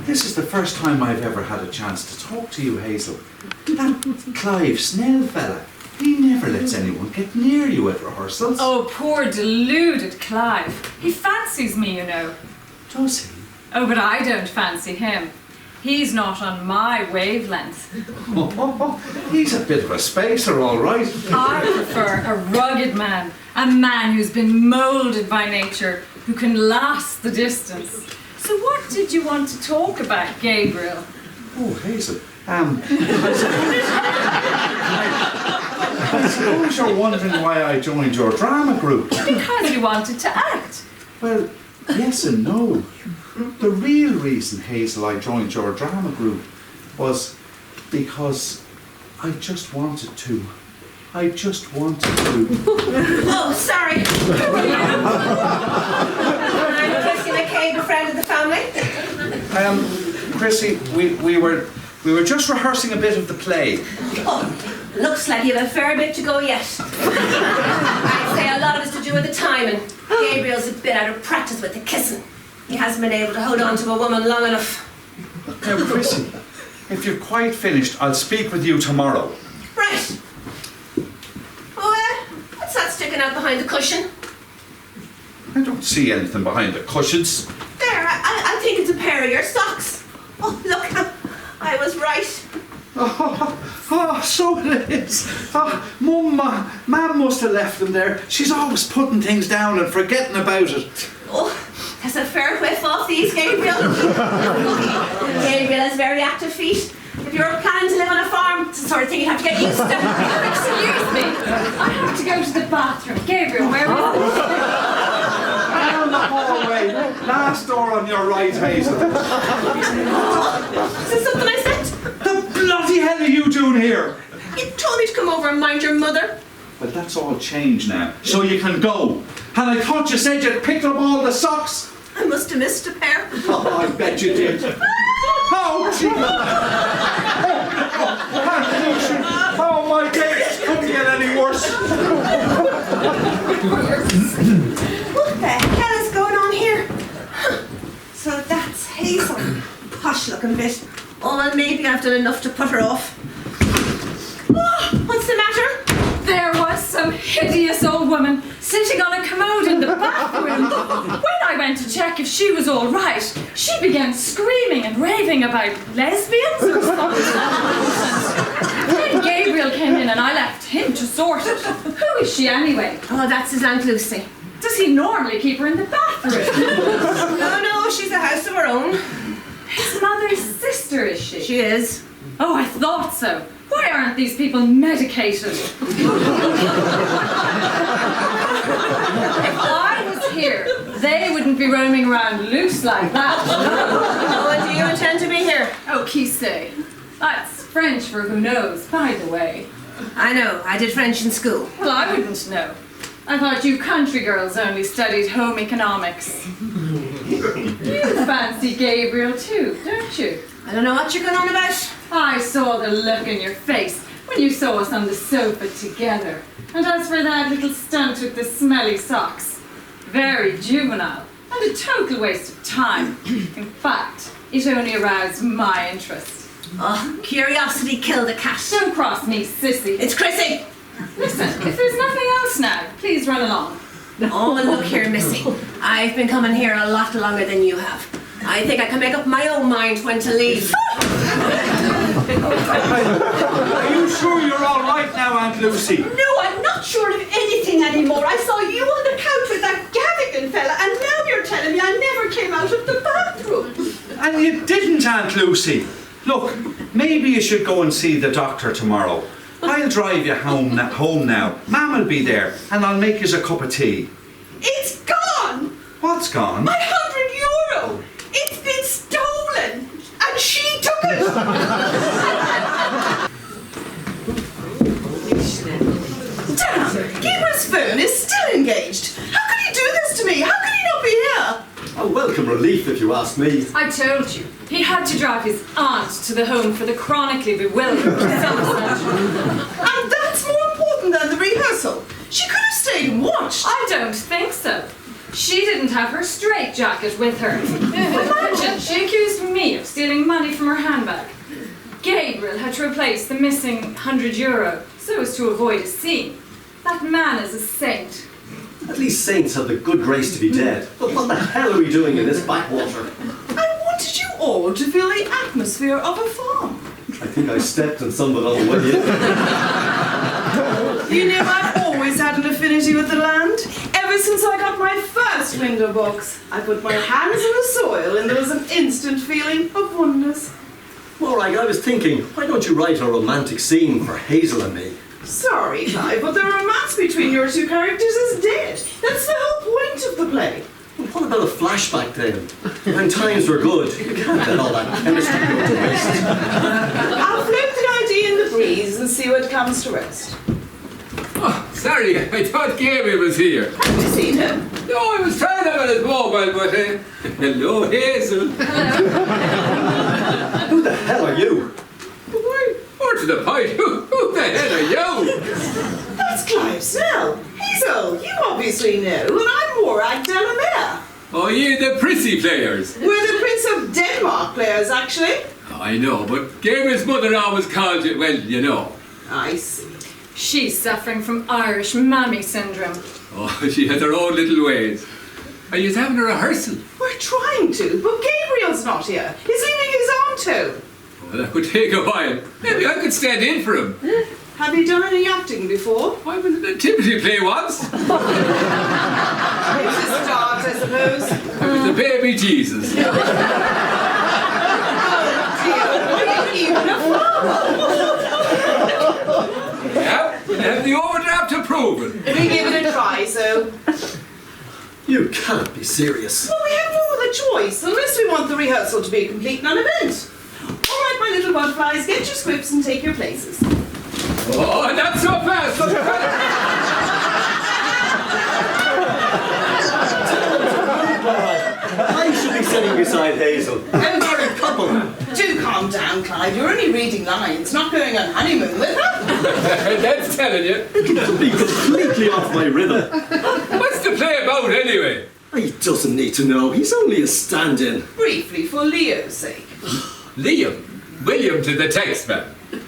B: this is the first time I've ever had a chance to talk to you, Hazel. That Clive Snell fella, he never lets anyone get near you at rehearsals.
H: Oh, poor deluded Clive. He fancies me, you know.
B: Does he?
H: Oh, but I don't fancy him. He's not on my wavelength.
B: He's a bit of a spacer, all right.
H: I prefer a rugged man, a man who's been moulded by nature, who can last the distance. So what did you want to talk about, Gabriel?
B: Oh, Hazel. I suppose you're wondering why I joined your drama group.
H: Because you wanted to act.
B: Well, Yes and no. The real reason, Hazel, I joined your drama group was because I just wanted to. I just wanted to.
G: Oh, sorry. I'm Chrissy McCabe, a friend of the family.
B: Chrissy, we were just rehearsing a bit of the play.
G: Oh, looks like you have a fair bit to go yet. I'd say a lot of it's to do with the timing. Gabriel's a bit out of practice with the kissing. He hasn't been able to hold on to a woman long enough.
B: Now, Chrissy, if you're quite finished, I'll speak with you tomorrow.
G: Right. Oh, what's that sticking out behind the cushion?
B: I don't see anything behind the cushions.
G: There, I think it's a pair of your socks. Oh, look, I was right.
B: Oh, so it is. Mum must have left them there. She's always putting things down and forgetting about it.
G: Oh, that's a fair whiff off these, Gabriel. Gabriel has very active feet. If you're planning to live on a farm, it's the sort of thing you have to get used to.
H: Excuse me. I have to go to the bathroom. Gabriel, where are you?
B: Down the hallway. Last door on your right, Hazel.
G: Is this something I said?
B: The bloody hell are you doing here?
G: You told me to come over and mind your mother.
B: Well, that's all changed now, so you can go. And I thought you said you'd picked up all the socks.
G: I must have missed a pair.
B: Oh, I bet you did. Oh, gee. Oh, my days couldn't get any worse.
G: What the hell is going on here? So that's Hazel. Posh looking bit. Oh, well, maybe I've done enough to put her off. Oh, what's the matter?
H: There was some hideous old woman sitting on a commode in the bathroom. When I went to check if she was all right, she began screaming and raving about lesbians or something. Then Gabriel came in and I left him to sort it. Who is she anyway?
G: Oh, that's his Aunt Lucy.
H: Does he normally keep her in the bathroom?
G: No, she's a house of her own.
H: His mother's sister, is she?
G: She is.
H: Oh, I thought so. Why aren't these people medicated? If I was here, they wouldn't be roaming around loose like that.
G: Oh, and do you intend to be here?
H: Oh, qui sait. That's French for who knows, by the way.
G: I know, I did French in school.
H: Well, I wouldn't know. I thought you country girls only studied home economics. You fancy Gabriel too, don't you?
G: I don't know what you're going on about.
H: I saw the look in your face when you saw us on the sofa together. And as for that little stunt with the smelly socks, very juvenile and a total waste of time. In fact, it only aroused my interest.
G: Oh, curiosity killed a cat.
H: Don't cross me, sissy.
G: It's Chrissy.
H: Listen, if there's nothing else now, please run along.
G: Oh, look here, Missy. I've been coming here a lot longer than you have. I think I can make up my own mind when to leave.
B: Are you sure you're all right now, Aunt Lucy?
D: No, I'm not sure of anything anymore. I saw you on the couch with that Gavigan fella, and now you're telling me I never came out of the bathroom.
B: And you didn't, Aunt Lucy. Look, maybe you should go and see the doctor tomorrow. I'll drive you home now. Mum will be there, and I'll make you a cup of tea.
D: It's gone!
B: What's gone?
D: My €100! It's been stolen! And she took it! Damn! Gabriel's phone is still engaged! How could he do this to me? How could he not be here?
I: A welcome relief, if you ask me.
H: I told you, he had to drive his aunt to the home for the chronically bewildered.
D: And that's more important than the rehearsal. She could have stayed and watched.
H: I don't think so. She didn't have her straitjacket with her. Imagine, she accused me of stealing money from her handbag. Gabriel had to replace the missing €100 so as to avoid a scene. That man is a saint.
I: At least saints have the good grace to be dead. But what the hell are we doing in this backwater?
D: I wanted you all to feel the atmosphere of a farm.
I: I think I stepped and stumbled on the way in.
J: You know, I've always had an affinity with the land. Ever since I got my first window box, I put my hands in the soil and there was an instant feeling of oneness.
I: All right, I was thinking, why don't you write a romantic scene for Hazel and me?
J: Sorry, Clive, but the romance between your two characters is dead. That's the whole point of the play.
I: What about a flashback then? When times were good. You can't let all that chemistry go to waste.
J: I'll float the idea in the breeze and see what comes to rest.
F: Oh, sorry, I thought Gabriel was here.
J: Have you seen him?
F: No, I was trying him on his mobile, but hello, Hazel.
I: Who the hell are you?
F: Why, more to the point, who the hell are you?
J: That's Clive Snell. He's old. You obviously know, and I'm Morag Delamere.
F: Oh, you the prissy players.
J: We're the Prince of Denmark players, actually.
F: Oh, I know, but Gabriel's mother always called you, well, you know.
J: I see.
H: She's suffering from Irish mammy syndrome.
F: Oh, she has her own little ways. Are you having a rehearsal?
J: We're trying to, but Gabriel's not here. He's leaving his own tune.
F: Well, that could take a while. Maybe I could stand in for him.
J: Have you done any acting before?
F: I was in a nativity play once.
J: It's a start, I suppose.
F: I was the baby Jesus.
J: Oh dear, are you even a
F: Yeah, and have the overdraft to prove it.
J: We give it a try, so.
I: You can't be serious.
J: Well, we have no other choice, unless we want the rehearsal to be a complete non-event. All right, my little butterflies, get your scripts and take your places.
F: Oh, not so fast!
I: I should be sitting beside Hazel.
J: Oh,
I: Married couple.
J: do calm down, Clive. You're only reading lines, not going on honeymoon with her.
F: That's telling you.
I: It'll be completely off my rhythm.
F: What's the play about anyway?
I: He doesn't need to know. He's only a stand-in.
J: Briefly, for Leo's sake.
F: Liam. William to the text man.
J: Right.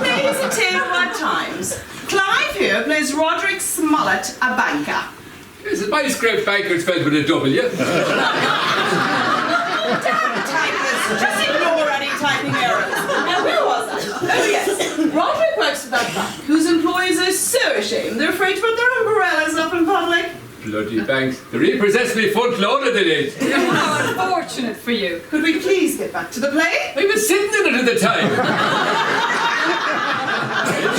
J: Ladies and tale of our times. Clive here plays Roderick Smollett, a banker.
F: This is my script banker spelled with a W.
J: Damn typists, just ignore any typing errors. Now, where was I? Oh, yes. Roderick works for that bank, whose employees are so ashamed they're afraid to put their umbrellas up in public.
F: Bloody banks. They repossessed me front loaded in it.
H: How unfortunate for you.
J: Could we please get back to the play?
F: I was sitting in it at the time.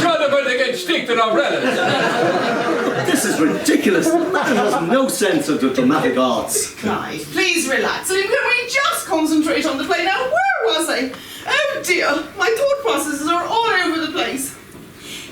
F: Trying to get sticked in umbrellas.
I: This is ridiculous. The man has no sense of the dramatic arts.
J: Clive, please relax. I mean, can we just concentrate on the play now? Where was I? Oh dear, my thought processes are all over the place.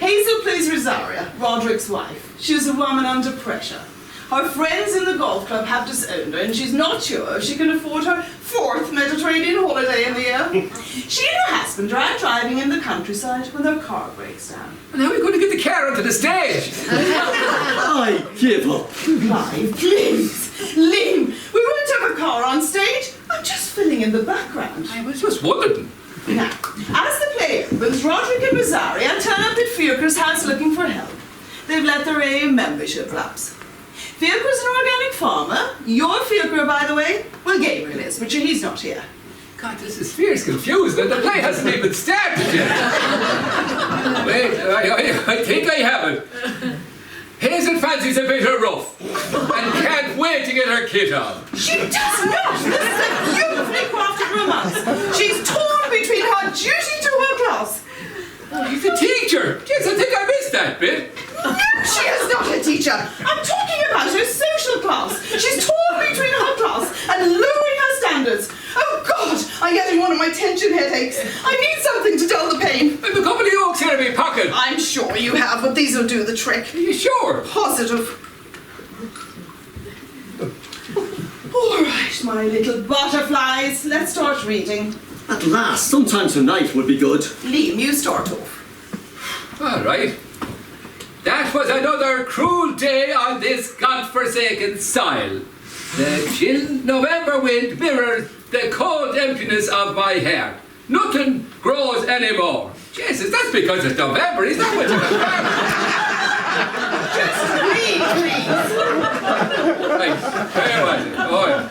J: Hazel plays Rosaria, Roderick's wife. She's a woman under pressure. Her friends in the golf club have disowned her, and she's not sure if she can afford her 4th Mediterranean holiday in the year. She and her husband are out driving in the countryside when their car breaks down.
F: And how are we going to get the car onto the stage?
I: I give up.
J: Clive, please. Liam, we won't have a car on stage. I'm just filling in the background.
F: I was just wondering.
J: Now, as the play opens, Roderick and Rosaria turn up at Fiocre's house looking for help. They've let their AA membership lapse. Fiocre's an organic farmer. You're Fiocre, by the way. Well, Gabriel is, but he's not here.
F: God, this is fierce confusing, and the play hasn't even started yet. Wait, I think I have it. Hazel fancies a bit rough, and can't wait to get her kit on.
J: She does not! This is a beautifully crafted romance. She's torn between her duty to her class.
F: Oh, he's a teacher. Yes, I think I missed that bit.
J: No, she is not a teacher. I'm talking about her social class. She's torn between her class and lowering her standards. Oh God, I'm getting one of my tension headaches. I need something to dull the pain.
F: I've a couple of yolks here in my pocket.
J: I'm sure you have, but these will do the trick.
F: Are you sure?
J: Positive. All right, my little butterflies. Let's start reading.
I: At last, sometime tonight would be good.
J: Liam, you start off.
F: All right. That was another cruel day on this godforsaken soil. The chill November wind mirrors the cold emptiness of my heart. Nothing grows anymore. Jesus, that's because it's November. He's not much of a farmer.
J: Just read, please.
F: Right, where was it? Oh, yeah.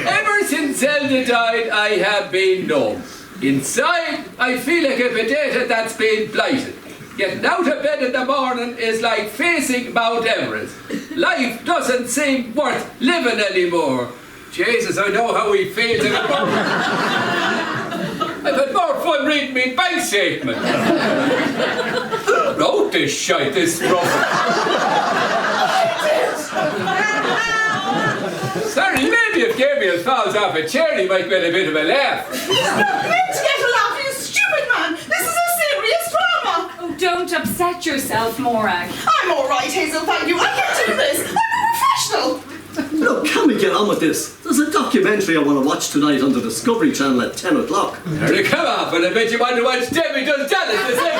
F: Ever since Zelda died, I have been numb. Inside, I feel like a potato that's been blighted. Getting out of bed in the morning is like facing Mount Everest. Life doesn't seem worth living anymore. Jesus, I know how he feels. I've had more fun reading me bank statement. Who wrote this shite, this rubbish? if Gabriel falls off a chair, he might get a bit of a laugh.
J: It's not meant to get a laugh, you stupid man. This is a serious drama.
H: Oh, don't upset yourself, Morag.
J: I'm all right, Hazel, thank you. I can do this. I'm a professional.
I: Look, can we get on with this? There's a documentary I want to watch tonight on the Discovery Channel at 10 o'clock.
F: Harry, come on, but I bet you want to watch Debbie Does Dallas the same.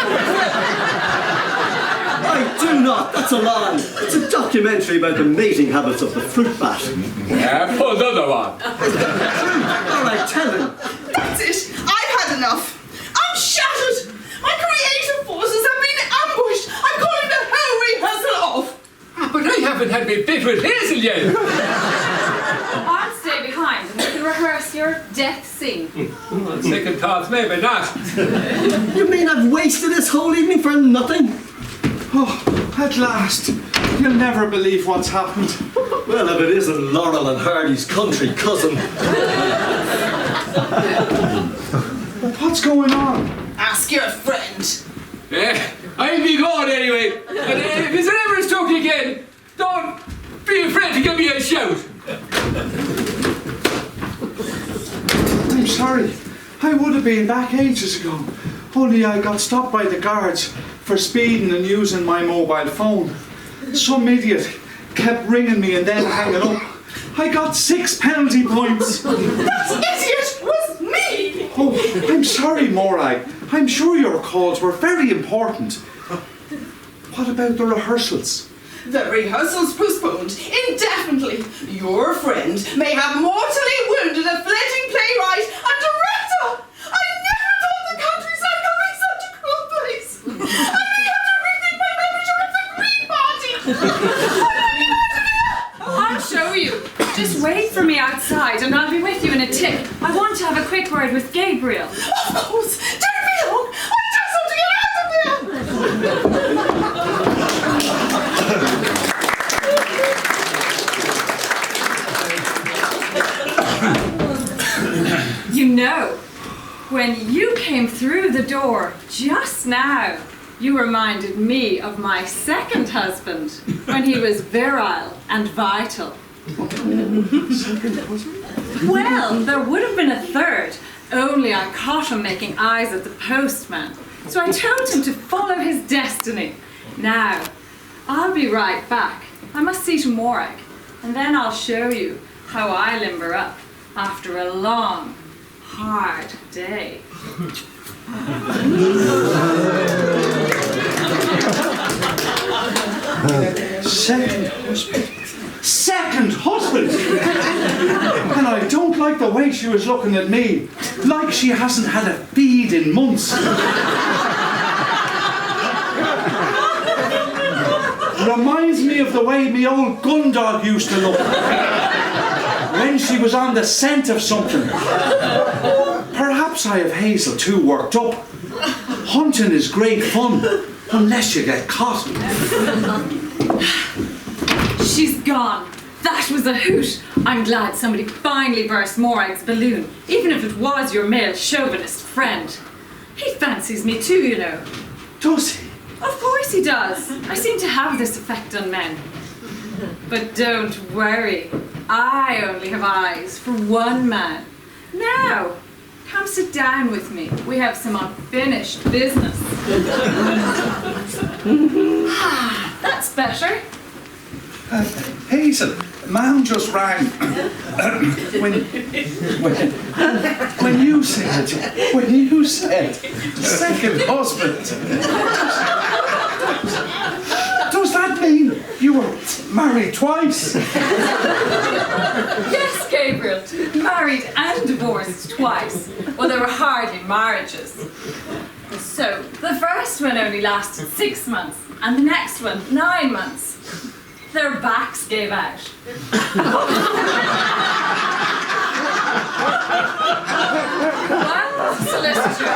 I: I do not, that's a lie. It's a documentary about the mating habits of the fruit bat.
F: Yeah, pull another one.
I: All right, tell him.
J: That's it. I've had enough. I'm shattered. My creative forces have been ambushed. I'm calling the whole rehearsal off.
F: Ah, but I haven't had me bit with Hazel yet.
H: I'll stay behind and we can rehearse your death scene.
F: On second thoughts, maybe not.
I: You mean I've wasted this whole evening for nothing?
B: Oh, at last. You'll never believe what's happened.
I: Well, if it isn't Laurel and Hardy's country cousin.
B: What's going on?
J: Ask your friend.
F: I'll be gone anyway. And if it's ever struck again, don't be afraid to give me a shout.
B: I'm sorry. I would have been back ages ago. Only I got stopped by the guards for speeding and using my mobile phone. Some idiot kept ringing me and then hanging up. I got 6 penalty points.
J: That idiot was me.
B: Oh, I'm sorry, Morag. I'm sure your calls were very important. What about the rehearsals?
J: The rehearsal's postponed indefinitely. Your friend may have mortally wounded a fledgling playwright and director. I never thought the countryside could be such a cruel place. I may have to rethink my membership of the Green Party.
H: I'll show you. Just wait for me outside and I'll be with you in a tick. I want to have a quick word with Gabriel.
J: Of course. Don't be long. I just want to get out of here.
H: You know, when you came through the door just now, you reminded me of my second husband when he was virile and vital. Well, there would have been a third, only I caught him making eyes at the postman. So I told him to follow his destiny. Now, I'll be right back. I must see to Morag, and then I'll show you how I limber up after a long, hard day.
B: Second husband? And I don't like the way she was looking at me. Like she hasn't had a feed in months. Reminds me of the way me old gun dog used to look when she was on the scent of something. Perhaps I have Hazel too worked up. Hunting is great fun, unless you get caught.
H: She's gone. That was a hoot. I'm glad somebody finally burst Morag's balloon, even if it was your male chauvinist friend. He fancies me too, you know.
B: Does he?
H: Of course he does. I seem to have this effect on men. But don't worry. I only have eyes for one man. Now, come sit down with me. We have some unfinished business. That's better.
B: Hazel, Ma'am just rang. when you said second husband. Does that mean you were married twice?
H: Yes, Gabriel. Married and divorced twice. Well, they were hardly marriages. So, the first one only lasted 6 months, and the next one 9 months. Their backs gave out. One was a solicitor,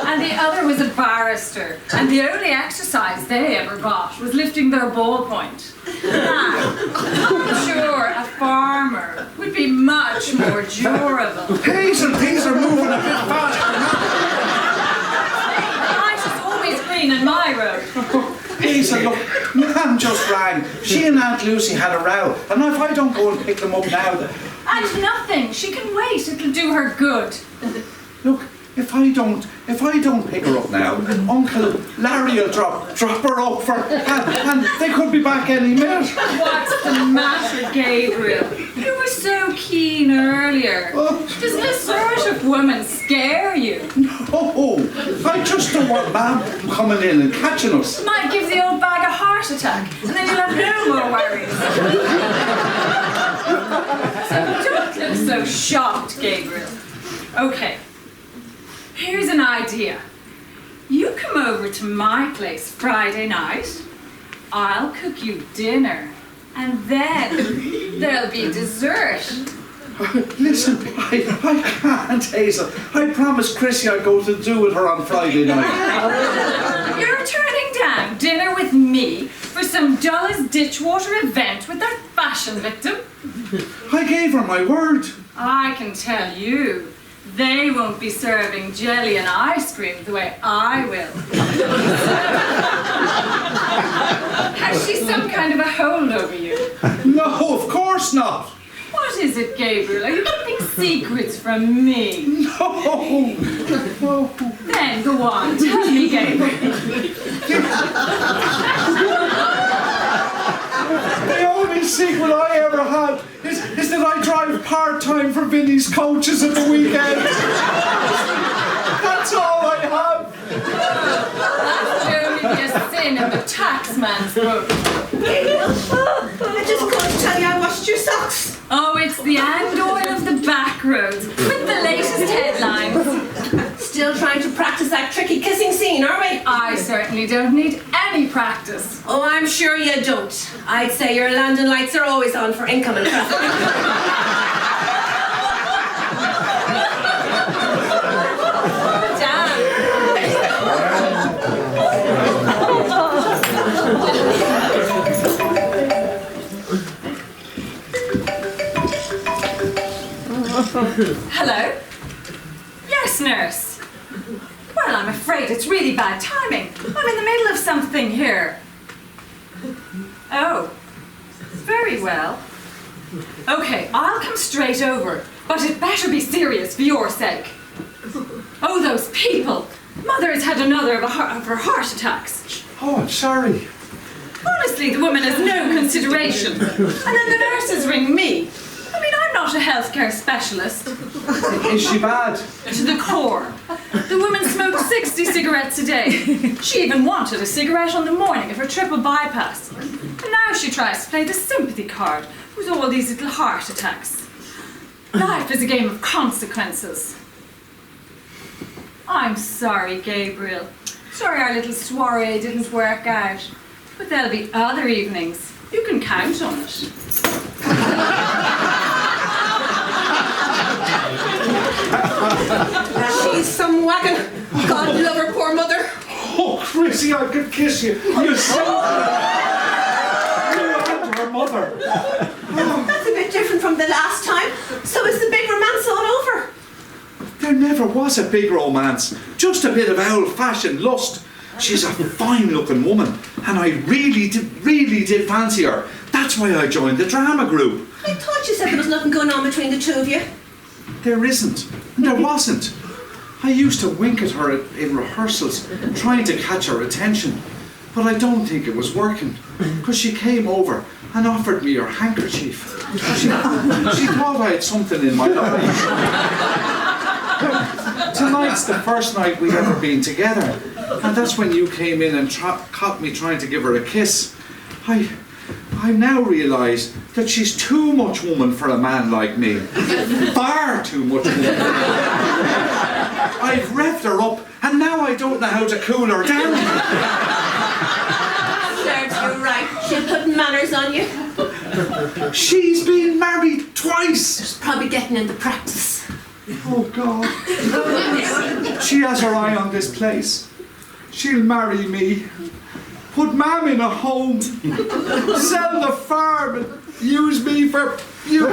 H: and the other was a barrister, and the only exercise they ever got was lifting their ballpoint. Now, I'm sure a farmer would be much more durable.
B: Hazel, things are moving a bit faster.
H: Life is always green in my road.
B: Hazel, look, Ma'am just rang. She and Aunt Lucy had a row, and if I don't go and pick them up now,
H: And nothing. She can wait. It'll do her good.
B: Look, if I don't pick her up now, Uncle Larry will drop her up and they could be back any minute.
H: What's the matter, Gabriel? You were so keen earlier. Does this sort of woman scare you?
B: Oh, I just don't want Ma'am coming in and catching us.
H: Might give the old bag a heart attack, and then you'll have no more worries. So don't look so shocked, Gabriel. Okay. Here's an idea. You come over to my place Friday night, I'll cook you dinner, and then there'll be dessert.
B: Listen, I can't, Hazel. I promised Chrissy I'd go to do with her on Friday night.
H: You're turning down dinner with me for some dull as ditchwater event with that fashion victim?
B: I gave her my word.
H: I can tell you. They won't be serving jelly and ice cream the way I will. Has she some kind of a hold over you?
B: No, of course not.
H: What is it, Gabriel? Are you keeping secrets from me?
B: No.
H: Then go on, tell me, Gabriel.
B: The only secret I ever had is that I drive part-time for Vinnie's coaches at the weekend. That's all I have.
H: That's only a sin in the taxman's book.
G: I just couldn't tell you I washed your socks.
H: Oh, it's the and oil of the back roads with the latest headlines.
G: Still trying to practice that tricky kissing scene, are we?
H: I certainly don't need any practice.
G: Oh, I'm sure you don't. I'd say your landing lights are always on for incoming traffic.
H: Hello? Yes, nurse. Well, I'm afraid it's really bad timing. I'm in the middle of something here. Oh, very well. Okay, I'll come straight over, but it better be serious for your sake. Oh, those people! Mother has had another of her heart attacks.
B: Oh, I'm sorry.
H: Honestly, the woman has no consideration. And then the nurses ring me. I mean, I'm not a healthcare specialist.
B: Is she bad?
H: To the core. The woman smoked 60 cigarettes a day. She even wanted a cigarette on the morning of her triple bypass. And now she tries to play the sympathy card with all these little heart attacks. Life is a game of consequences. I'm sorry, Gabriel. Sorry our little soiree didn't work out. But there'll be other evenings. You can count on it.
G: She's some wagon. God love her poor mother.
B: Oh, Chrissy, I could kiss you. You said you and her mother.
G: That's a bit different from the last time. So is the big romance all over?
B: There never was a big romance. Just a bit of old-fashioned lust. She's a fine-looking woman, and I really did fancy her. That's why I joined the drama group.
G: I thought you said there was nothing going on between the two of you.
B: There isn't, and there wasn't. I used to wink at her in rehearsals, trying to catch her attention, but I don't think it was working, because she came over and offered me her handkerchief. She thought I had something in my eye. Tonight's the first night we've ever been together, and that's when you came in and caught me trying to give her a kiss. I now realise that she's too much woman for a man like me. Far too much woman. I've revved her up, and now I don't know how to cool her down.
G: Serves you right. She'll put manners on you.
B: She's been married twice.
G: She's probably getting into practice.
B: Oh, God. She has her eye on this place. She'll marry me. Put Mam in a home. Sell the farm and use me for...
G: Poor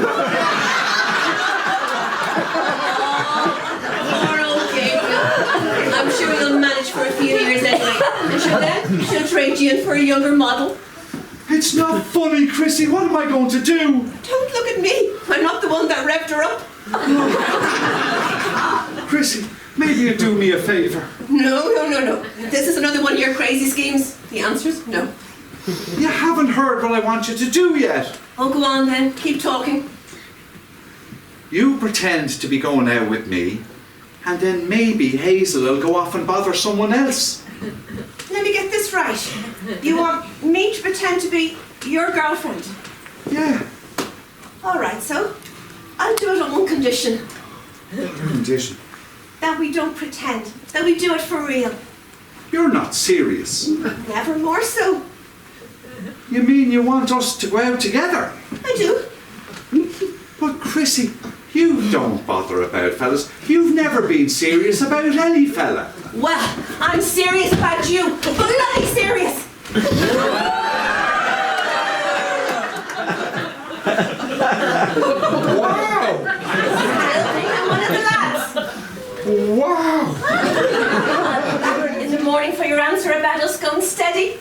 G: old Gabriel. I'm sure you'll manage for a few years anyway. And then she'll trade you in for a younger model.
B: It's not funny, Chrissy. What am I going to do?
G: Don't look at me. I'm not the one that revved her up.
B: Chrissy, maybe you do me a favour.
G: No. This is another one of your crazy schemes. The answer's no.
B: You haven't heard what I want you to do yet.
G: Oh, go on then. Keep talking.
B: You pretend to be going out with me, and then maybe Hazel will go off and bother someone else.
G: Let me get this right. You want me to pretend to be your girlfriend?
B: Yeah.
G: All right, so I'll do it on one condition.
B: Condition.
G: That we don't pretend. That we do it for real.
B: You're not serious.
G: Never more so.
B: You mean you want us to go out together?
G: I do.
B: But Chrissy, you don't bother about fellas. You've never been serious about any fella.
G: Well, I'm serious about you. Bloody serious.
B: Wow!
G: I'm one of the lads.
B: Wow!
G: In the morning for your answer about us going steady.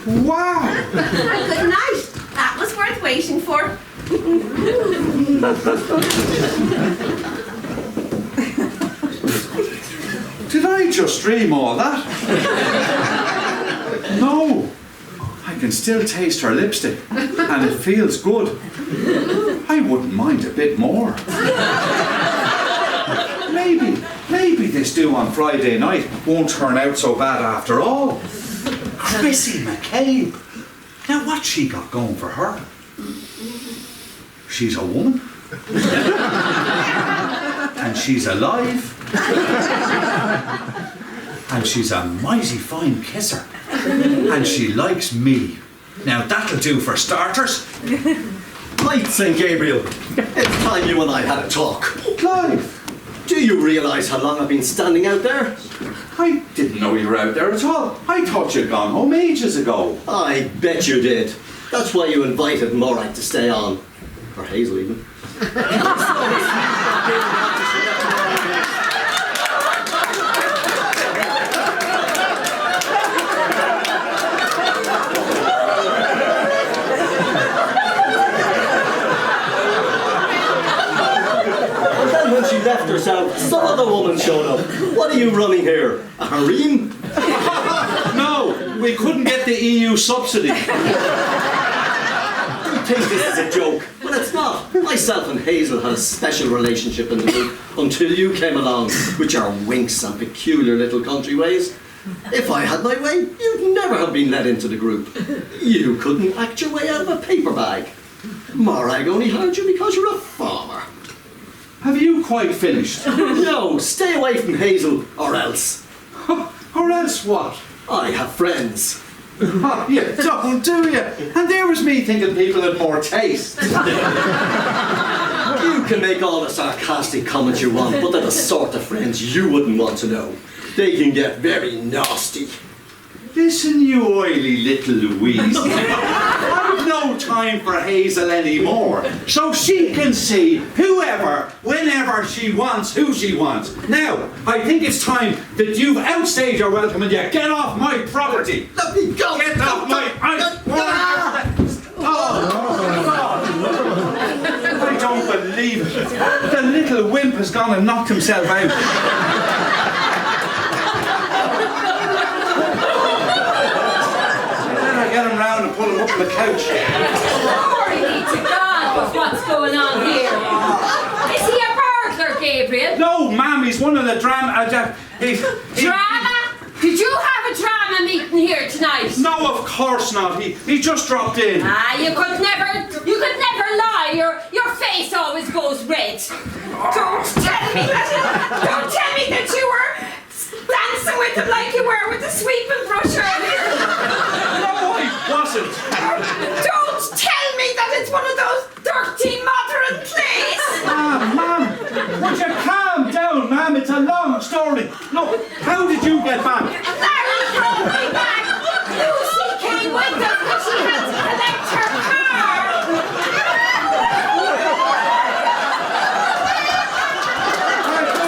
B: Wow!
G: Good night. That was worth waiting for.
B: Did I just dream all that? No. I can still taste her lipstick, and it feels good. I wouldn't mind a bit more. Maybe this do on Friday night won't turn out so bad after all. Chrissy McCabe. Now what's she got going for her? She's a woman. And she's alive. And she's a mighty fine kisser. And she likes me. Now that'll do for starters.
I: Right, St. Gabriel. It's time you and I had a talk.
B: Clive,
I: Do you realise how long I've been standing out there?
B: I didn't know you were out there at all. I thought you'd gone home ages ago.
I: I bet you did. That's why you invited Morag to stay on. Or Hazel, even. And then when she left herself, some other woman showed up. What are you running here? A harem?
B: No, we couldn't get the EU subsidy.
I: You think this is a joke? Well, it's not. Myself and Hazel had a special relationship in the group until you came along with your winks and peculiar little country ways. If I had my way, you'd never have been let into the group. You couldn't act your way out of a paper bag. Morag only hired you because you're a farmer.
B: Have you quite finished?
I: No, stay away from Hazel, or else.
B: Or else what?
I: I have friends.
B: Oh, you don't, do you? And there was me thinking people had more taste.
I: You can make all the sarcastic comments you want, but they're the sort of friends you wouldn't want to know. They can get very nasty.
B: Listen, you oily little Louise. I've no time for Hazel anymore, so she can see whoever, whenever she wants, who she wants. Now, I think it's time that you've outstayed your welcome and you get off my property.
I: Let me go!
B: Get off my... I don't believe it. The little wimp has gone and knocked himself out. Get him round and pull him up on the couch.
E: Glory be to God with what's going on here. Is he a burglar, Gabriel?
B: No, ma'am, he's one of the drama...
E: Drama? Did you have a drama meeting here tonight?
B: No, of course not. He just dropped in.
E: Ah, you could never lie. Your face always goes red. Don't tell me that you were dancing with him like you were with the sweeping brush earlier.
B: No, I wasn't.
E: Don't tell me that it's one of those dirty modern plays.
B: Ma'am, would you calm down, ma'am? It's a long story. Look, how did you get back?
E: Larry drove me back. Lucy came with us because she had to collect her car.
B: I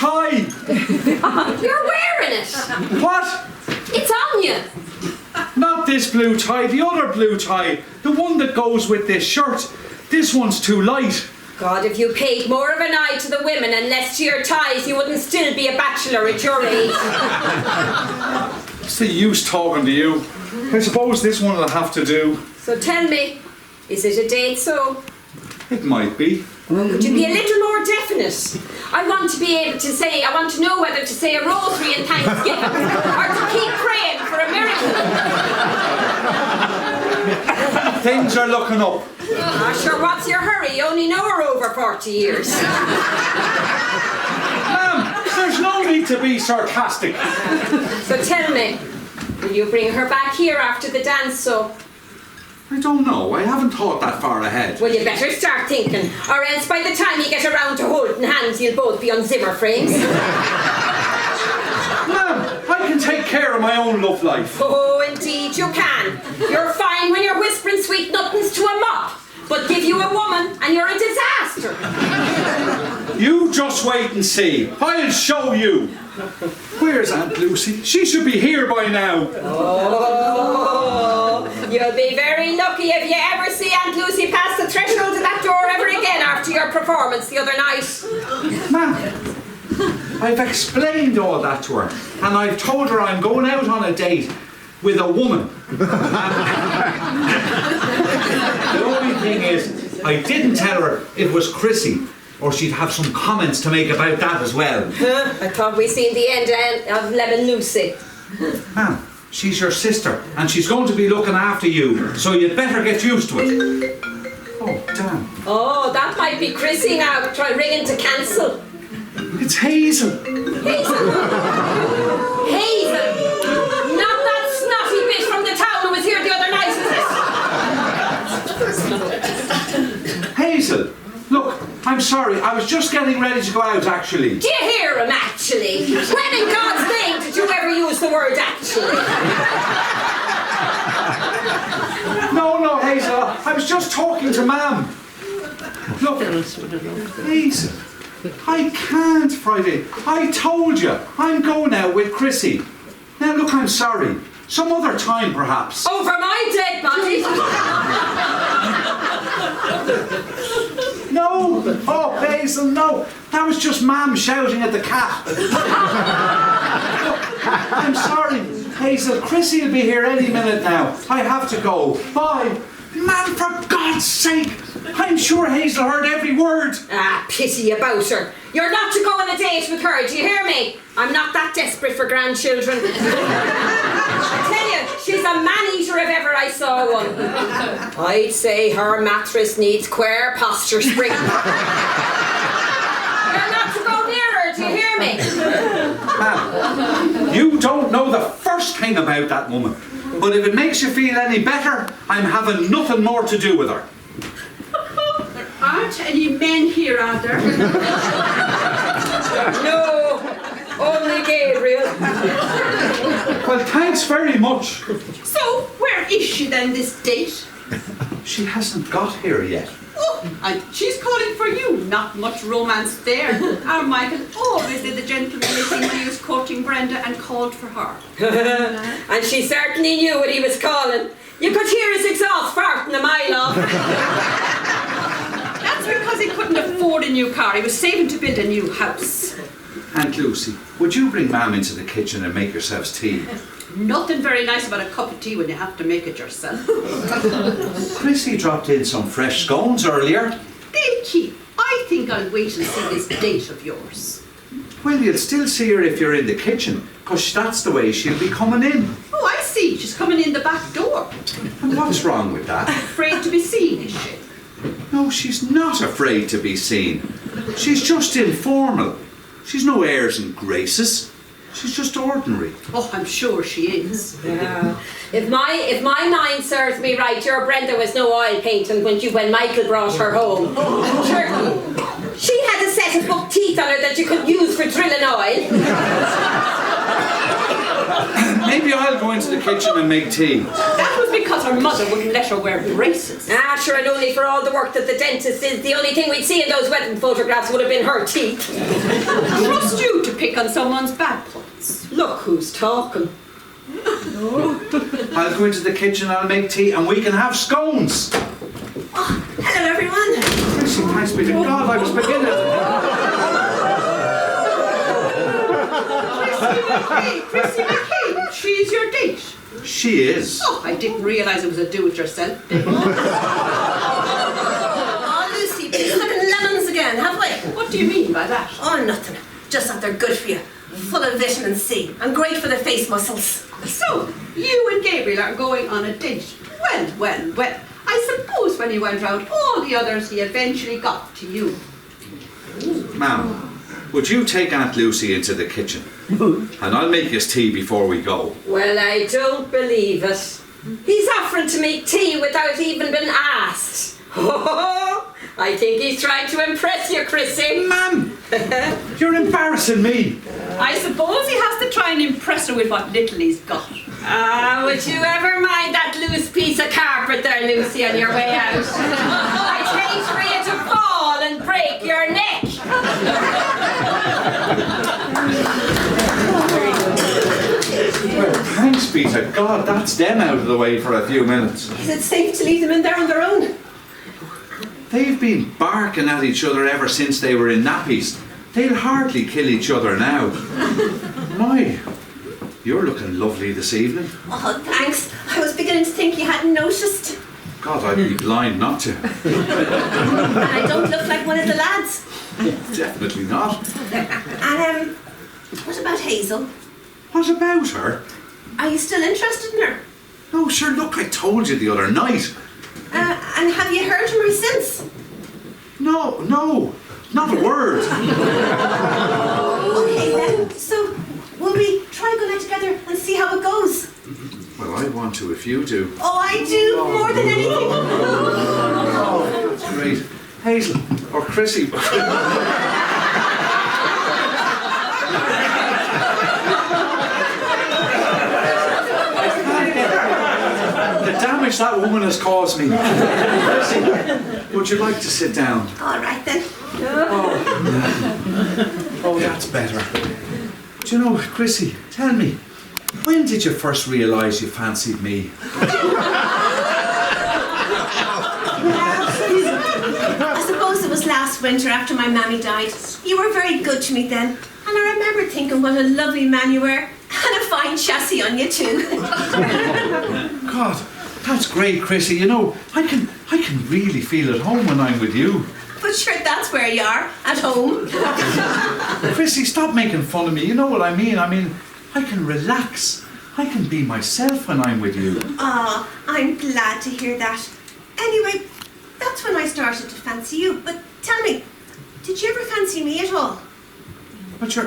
B: tie.
E: You're wearing it.
B: What?
E: It's on you.
B: Not this blue tie, the other blue tie. The one that goes with this shirt. This one's too light.
E: God, if you paid more of an eye to the women and less to your ties, you wouldn't still be a bachelor at your age.
B: What's the use talking to you? I suppose this one will have to do.
E: So tell me, is it a date so?
B: It might be.
E: Could you be a little more definite? I want to be able to say, I want to know whether to say a rosary in Thanksgiving or to keep praying for a miracle.
B: Things are looking up.
E: Sure, what's your hurry? You only know her over 40 years.
B: Ma'am, there's no need to be sarcastic.
E: So tell me, will you bring her back here after the dance so?
B: I don't know. I haven't thought that far ahead.
E: Well, you better start thinking, or else by the time you get around to holding hands, you'll both be on Zimmer frames.
B: Ma'am, I can take care of my own love life.
E: Oh, indeed you can. You're fine when you're whispering sweet nothings to a mop, but give you a woman and you're a disaster.
B: You just wait and see. I'll show you. Where's Aunt Lucy? She should be here by now.
E: Oh, you'll be very lucky if you ever see Aunt Lucy pass the threshold of that door ever again after your performance the other night.
B: Ma'am, I've explained all that to her, and I've told her I'm going out on a date with a woman. The only thing is, I didn't tell her it was Chrissy, or she'd have some comments to make about that as well.
E: I thought we'd seen the end of Lemon Lucy.
B: Ma'am, she's your sister, and she's going to be looking after you, so you'd better get used to it. Oh, damn.
E: Oh, that might be Chrissy now. Try ringing to cancel.
B: It's Hazel.
E: Hazel! Hazel! Not that snotty bitch from the town who was here the other night, is it?
B: Hazel, look, I'm sorry, I was just getting ready to go out, actually.
E: Do you hear him, actually? When in God's name did you ever use the word actually?
B: No, Hazel, I was just talking to Ma'am. Look, Hazel, I can't Friday. I told you, I'm going out with Chrissy. Now look, I'm sorry. Some other time, perhaps.
E: Over my dead body?
B: No! Oh, Hazel, no! That was just Ma'am shouting at the cat. I'm sorry, Hazel. Chrissy will be here any minute now. I have to go. Bye. Man, for God's sake! I'm sure Hazel heard every word.
E: Ah, pity about her. You're not to go on a date with her, do you hear me? I'm not that desperate for grandchildren. I tell you, she's a man-eater if ever I saw one. I'd say her mattress needs queer posture spring. You're not to go near her, do you hear me?
B: You don't know the first thing about that woman. But if it makes you feel any better, I'm having nothing more to do with her.
D: There aren't any men here, are there?
E: No, only Gabriel.
B: Well, thanks very much.
D: So, where is she then, this date?
B: She hasn't got here yet.
D: Oh, and she's calling for you. Not much romance there. Our Michael always did the gentleman thing he was courting Brenda and called for her.
E: And she certainly knew what he was calling. You could hear his exhaust farting a mile off.
D: That's because he couldn't afford a new car. He was saving to build a new house.
B: Aunt Lucy, would you bring Ma'am into the kitchen and make yourselves tea?
D: Nothing very nice about a cup of tea when you have to make it yourself.
B: Chrissy dropped in some fresh scones earlier.
D: They'll keep. I think I'll wait and see this date of yours.
B: Well, you'll still see her if you're in the kitchen, because that's the way she'll be coming in.
D: Oh, I see. She's coming in the back door.
B: And what's wrong with that?
D: Afraid to be seen, is she?
B: No, she's not afraid to be seen. She's just informal. She's no airs and graces. She's just ordinary.
D: Oh, I'm sure she is.
E: Yeah. If my mind serves me right, your Brenda was no oil painting when Michael brought her home. Sure, she had a set of buck teeth on her that you could use for drilling oil.
B: Maybe I'll go into the kitchen and make tea.
D: That was because her mother wouldn't let her wear braces.
E: Ah, sure, and only for all the work that the dentist did. The only thing we'd see in those wedding photographs would have been her teeth.
D: Trust you pick on someone's bad points.
E: Look who's talking.
B: I'll go into the kitchen, I'll make tea, and we can have scones.
G: Oh, hello everyone.
B: Chrissy, thanks be to God, I was beginning.
D: Chrissy McKay, she's your date.
B: She is.
D: Oh, I didn't realise it was a do-it-yourself date.
G: Oh, Lucy, been sucking lemons again, have we?
D: What do you mean by that?
G: Oh, nothing. Just that they're good for you. Full of vitamin C and great for the face muscles.
D: So, you and Gabriel are going on a date. Well. I suppose when he went round all the others, he eventually got to you.
B: Ma'am, would you take Aunt Lucy into the kitchen? And I'll make us tea before we go.
E: Well, I don't believe it. He's offering to make tea without even being asked. I think he's trying to impress you, Chrissy.
B: Ma'am, you're embarrassing me.
D: I suppose he has to try and impress her with what little he's got.
E: Would you ever mind that loose piece of carpet there, Lucy, on your way out? I'd hate for you to fall and break your neck.
B: Well, thanks be to God, that's them out of the way for a few minutes.
G: Is it safe to leave them in there on their own?
B: They've been barking at each other ever since they were in nappies. They'll hardly kill each other now. My, you're looking lovely this evening.
G: Oh, thanks. I was beginning to think you hadn't noticed.
B: God, I'd be blind not to.
G: And I don't look like one of the lads.
B: Definitely not.
G: And, what about Hazel?
B: What about her?
G: Are you still interested in her?
B: Oh, sure, look, I told you the other night.
G: And have you heard from her since?
B: No, not a word.
G: Okay then, so will we try going out together and see how it goes?
B: Well, I want to if you do.
G: Oh, I do, more than anything.
B: Oh, that's great. Hazel, or Chrissy. The damage that woman has caused me. Chrissy, would you like to sit down?
G: All right then.
B: Oh, that's better. Do you know, Chrissy, tell me, when did you first realise you fancied me?
G: I suppose it was last winter after my mammy died. You were very good to me then. And I remember thinking what a lovely man you were. And a fine chassis on you too.
B: God, that's great, Chrissy. You know, I can really feel at home when I'm with you.
G: But sure, that's where you are, at home.
B: Chrissy, stop making fun of me. You know what I mean? I can relax. I can be myself when I'm with you.
G: Ah, I'm glad to hear that. Anyway, that's when I started to fancy you. But tell me, did you ever fancy me at all?
B: But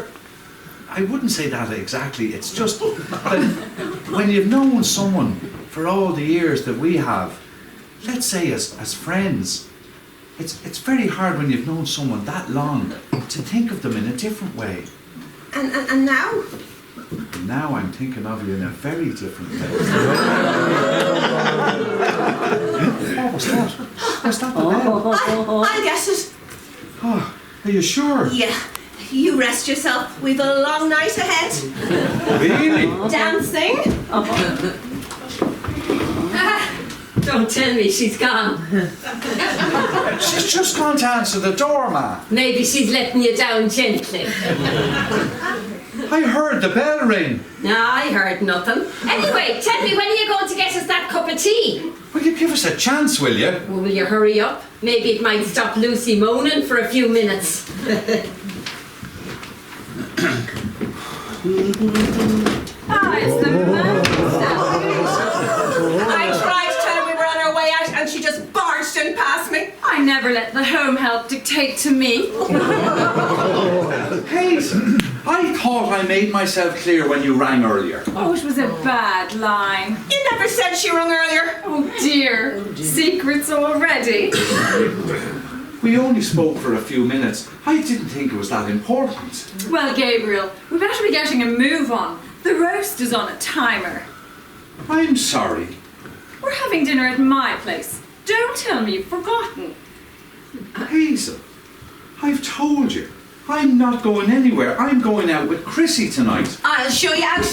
B: I wouldn't say that exactly. It's just that when you've known someone for all the years that we have, let's say as friends, it's very hard when you've known someone that long to think of them in a different way.
G: And now?
B: And now I'm thinking of you in a very different way. What was that? Was that the bell?
G: I'll guess it.
B: Oh, are you sure?
G: Yeah. You rest yourself. We've a long night ahead.
B: Really?
G: Dancing.
E: Don't tell me she's gone.
B: She's just gone to answer the door, ma.
E: Maybe she's letting you down gently.
B: I heard the bell ring.
E: No, I heard nothing. Anyway, tell me, when are you going to get us that cup of tea?
B: Will you give us a chance, will you?
E: Well, will you hurry up? Maybe it might stop Lucy moaning for a few minutes.
H: It's the man.
G: I tried to tell her we were on our way out and she just barged in past me.
H: I never let the home help dictate to me.
B: Hazel, I thought I made myself clear when you rang earlier.
H: Oh, it was a bad line.
G: You never said she rung earlier.
H: Oh dear, secrets already.
B: We only spoke for a few minutes. I didn't think it was that important.
H: Well, Gabriel, we better be getting a move on. The roast is on a timer.
B: I'm sorry.
H: We're having dinner at my place. Don't tell me you've forgotten.
B: Hazel, I've told you. I'm not going anywhere. I'm going out with Chrissy tonight.
G: I'll show you out.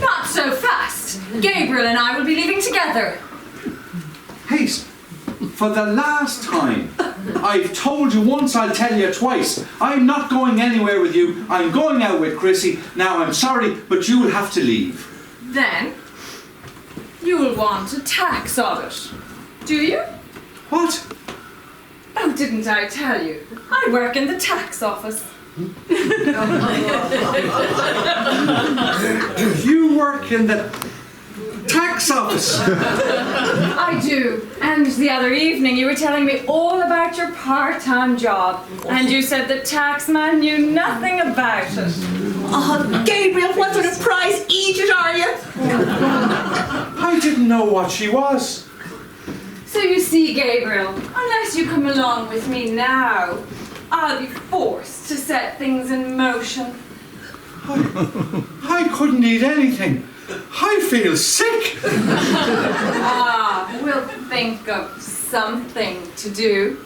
H: Not so fast. Gabriel and I will be leaving together.
B: Haste, for the last time, I've told you once, I'll tell you twice. I'm not going anywhere with you. I'm going out with Chrissy. Now, I'm sorry, but you'll have to leave.
H: Then, you'll want a tax audit. Do you?
B: What?
H: Oh, didn't I tell you? I work in the tax office.
B: You work in the tax office.
H: I do. And the other evening you were telling me all about your part-time job. And you said the taxman knew nothing about it.
G: Oh, Gabriel, what sort of prize Egypt are you?
B: I didn't know what she was.
H: So you see, Gabriel, unless you come along with me now, I'll be forced to set things in motion.
B: I couldn't eat anything. I feel sick.
H: We'll think of something to do.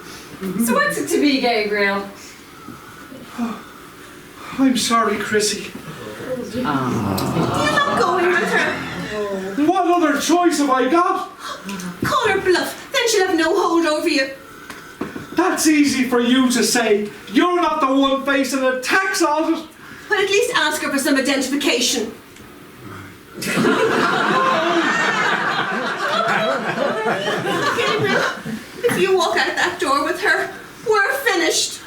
H: So what's it to be, Gabriel?
B: I'm sorry, Chrissy.
G: You're not going with her.
B: What other choice have I got?
G: Call her bluff, then she'll have no hold over you.
B: That's easy for you to say. You're not the one facing a tax audit.
G: But at least ask her for some identification. Gabriel, if you walk out that door with her, we're finished.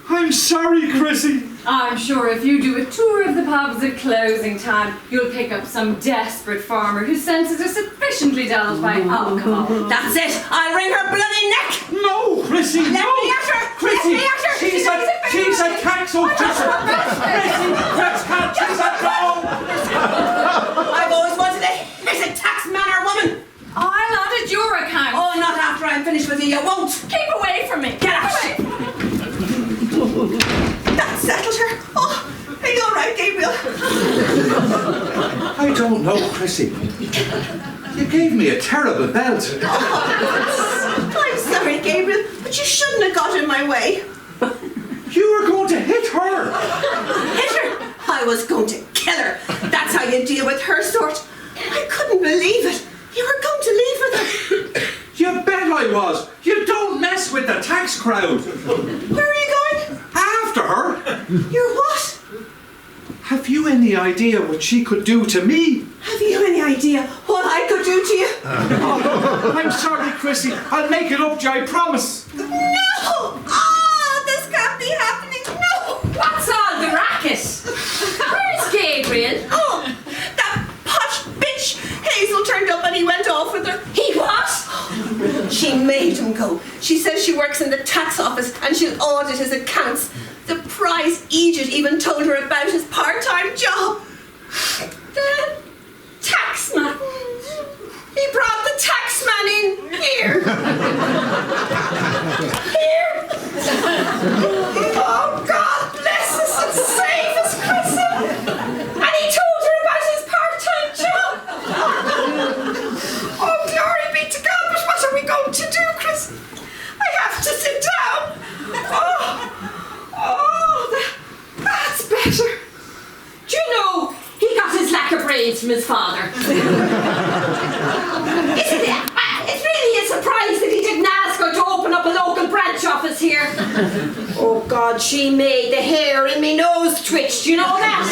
B: I'm sorry, Chrissy.
H: I'm sure if you do a tour of the pubs at closing time, you'll pick up some desperate farmer whose senses are sufficiently dulled by alcohol.
G: That's it. I'll wring her bloody neck.
B: No, Chrissy,
G: Let
B: no.
G: me at her.
B: Chrissy,
G: Let me at her.
B: she's a tax officer. Chrissy, she's a dog.
G: I've always wanted to hit a tax man or woman.
H: I'll audit your account.
G: Oh, not after I'm finished with you. You won't.
H: Keep away from me.
G: Get out. That settled her. Oh, are you all right, Gabriel?
B: I don't know, Chrissy. You gave me a terrible belt.
G: I'm sorry, Gabriel, but you shouldn't have got in my way.
B: You were going to hit her.
G: Hit her? I was going to kill her. That's how you deal with her sort. I couldn't believe it. You were going to leave with her.
B: You bet I was. You don't mess with the tax crowd.
G: Where are you going?
B: After her.
G: You're what?
B: Have you any idea what she could do to me?
G: Have you any idea what I could do to you?
B: I'm sorry, Chrissy. I'll make it up to you, I promise.
G: No! Ah, this can't be happening. No!
E: What's all the racket? Where's Gabriel?
G: Oh, that posh bitch! Hazel turned up and he went off with her.
E: He what?
G: She made him go. She says she works in the tax office and she'll audit his accounts. The prize Egypt even told her about his part-time job. The taxman. He brought the taxman in here. Here. Oh, God bless us and save us, Chrissy. And he told her about his part-time job. Oh, glory be to God, but what are we going to do, Chris? I have to sit down. That's better.
E: Do you know he got his lacquer brains from his father? It's really a surprise that he didn't ask her to open up a local branch office here. Oh God, she made the hair in me nose twitch, do you know that?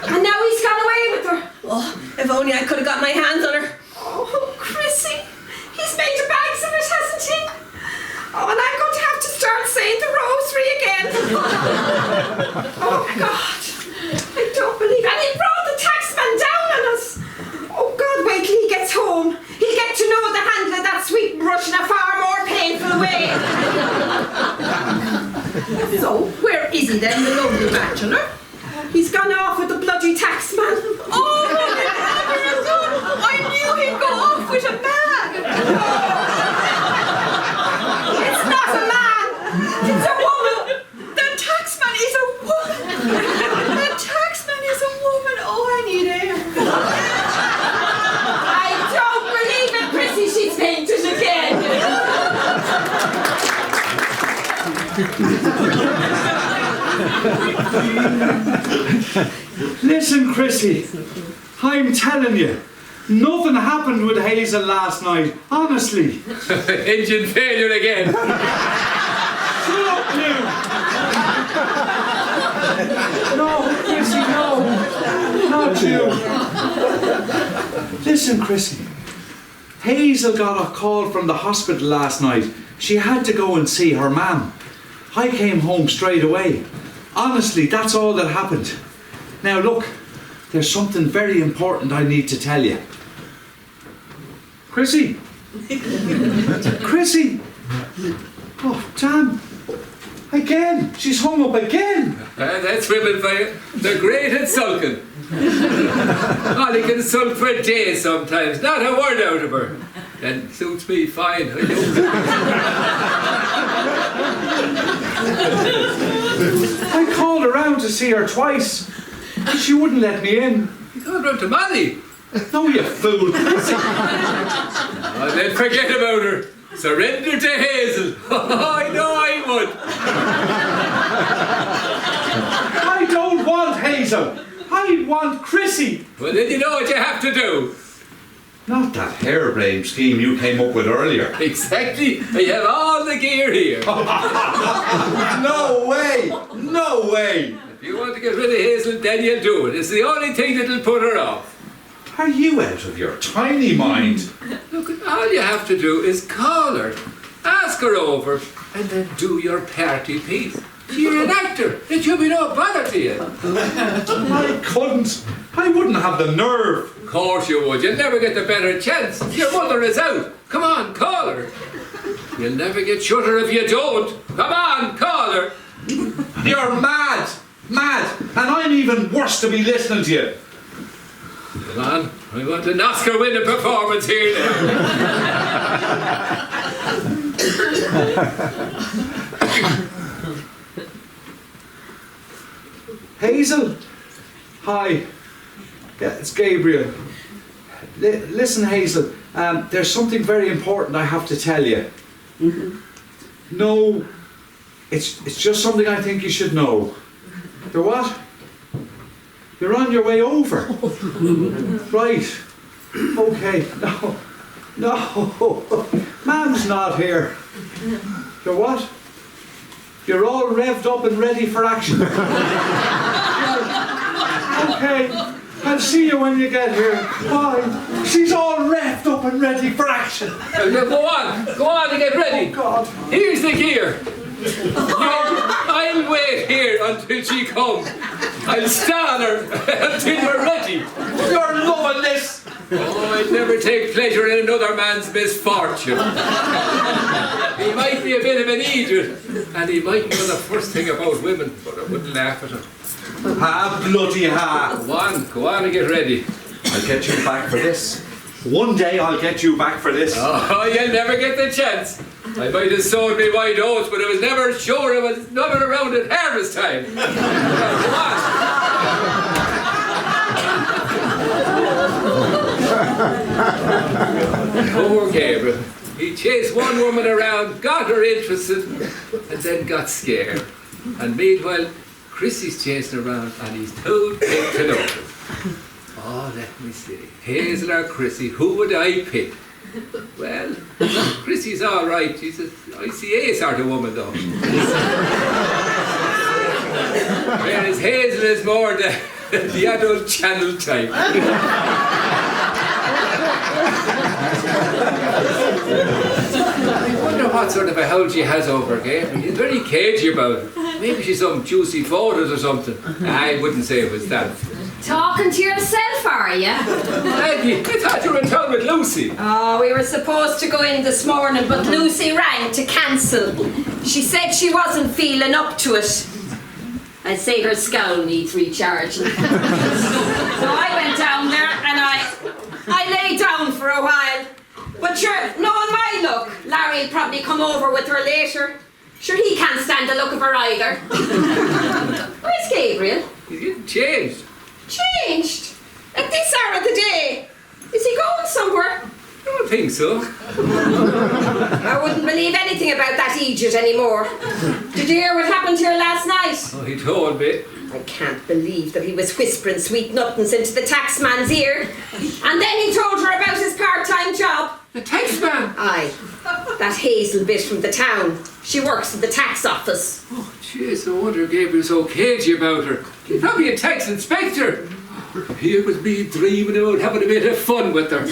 E: And now he's gone away with her.
G: Oh, if only I could have got my hands on her. Oh, Chrissy, he's made a bags of it, hasn't he? Oh, and I'm going to have to start saying the rosary again. Oh, God. I don't believe it. And he brought the taxman down on us. Oh, God, wait till he gets home. He'll get to know the handle of that sweet brush in a far more painful way. So, where is he then, the lonely bachelor? He's gone off with the bloody taxman. Oh, I knew he'd go off with a man. It's not a man. It's a woman. The taxman is a woman. The taxman is a woman. Oh, I need air.
E: I don't believe it, Chrissy, she's fainted again.
B: Listen, Chrissy, I'm telling you, nothing happened with Hazel last night, honestly.
F: Engine failure again.
B: Shut up, you! No, Chrissy, no. Not you. Listen, Chrissy. Hazel got a call from the hospital last night. She had to go and see her mum. I came home straight away. Honestly, that's all that happened. Now look, there's something very important I need to tell you. Chrissy? Chrissy? Oh, damn. Again, she's hung up again.
F: That's women for you. They're great at sulking. Oh, they can sulk for days sometimes. Not a word out of her. And suits me fine.
B: I called around to see her twice. She wouldn't let me in.
F: You called round to Molly.
B: No, you fool, Chrissy.
F: Oh, then forget about her. Surrender to Hazel. I know I would.
B: I don't want Hazel. I want Chrissy.
F: Well, then you know what you have to do.
B: Not that harebrained scheme you came up with earlier.
F: Exactly. I have all the gear here.
B: No way. No way.
F: If you want to get rid of Hazel, then you'll do it. It's the only thing that'll put her off.
B: Are you out of your tiny mind?
F: Look, all you have to do is call her, ask her over, and then do your party piece. You're an actor. It should be no bother to you.
B: I couldn't. I wouldn't have the nerve.
F: Of course you would. You'll never get the better chance. Your mother is out. Come on, call her. You'll never get shutter if you don't. Come on, call her.
B: You're mad. Mad. And I'm even worse to be listening to you.
F: Come on. I want an Oscar-winning performance here now.
B: Hazel? Hi. Yeah, it's Gabriel. Listen, Hazel, there's something very important I have to tell you. No, it's just something I think you should know. You're what? You're on your way over. Right. Okay. No. Mam's not here. You're what? You're all revved up and ready for action. Okay. I'll see you when you get here. Bye. She's all revved up and ready for action.
F: Go on and get ready.
B: Oh, God.
F: Here's the gear. I'll wait here until she comes. I'll stand her until you're ready.
B: You're loving this.
F: Oh, I'd never take pleasure in another man's misfortune. He might be a bit of an idiot, and he might know the first thing about women, but I wouldn't laugh at him.
B: Ha, bloody ha.
F: Go on and get ready.
B: I'll get you back for this. One day I'll get you back for this.
F: Oh, you'll never get the chance. I might have sowed me white oats, but I was never sure I was never around at harvest time. Come on. Poor Gabriel. He chased one woman around, got her interested, and then got scared. And meanwhile, Chrissy's chasing around, and he's too big to notice. Oh, let me see. Hazel or Chrissy, who would I pick? Well, Chrissy's all right. She's a ICA sort of woman, though. Whereas Hazel is more the adult channel type. I wonder what sort of a hold she has over Gabriel. He's very cagey about it. Maybe she's some juicy photos or something. I wouldn't say it was that.
E: Talking to yourself, are you?
F: Maggie, I thought you were in town with Lucy.
E: Oh, we were supposed to go in this morning, but Lucy rang to cancel. She said she wasn't feeling up to it. I'd say her scowl needs recharging. So I went down there and I lay down for a while. But sure, knowing my luck, Larry'll probably come over with her later. Sure, he can't stand the look of her either. Where's Gabriel?
F: He's getting changed.
E: Changed? At this hour of the day? Is he going somewhere?
F: I don't think so.
E: I wouldn't believe anything about that idiot anymore. Did you hear what happened here last night?
F: Oh, he told me.
E: I can't believe that he was whispering sweet nothings into the taxman's ear. And then he told her about his part-time job.
F: The taxman?
E: Aye, that Hazel bit from the town. She works in the tax office.
F: Oh, jeez, no wonder Gabriel's so cagey about her. He's probably a tax inspector. Here was me dreaming about having a bit of fun with her.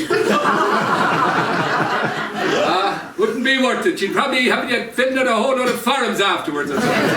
F: Wouldn't be worth it. She'd probably have you filling out a whole lot of forums afterwards or something.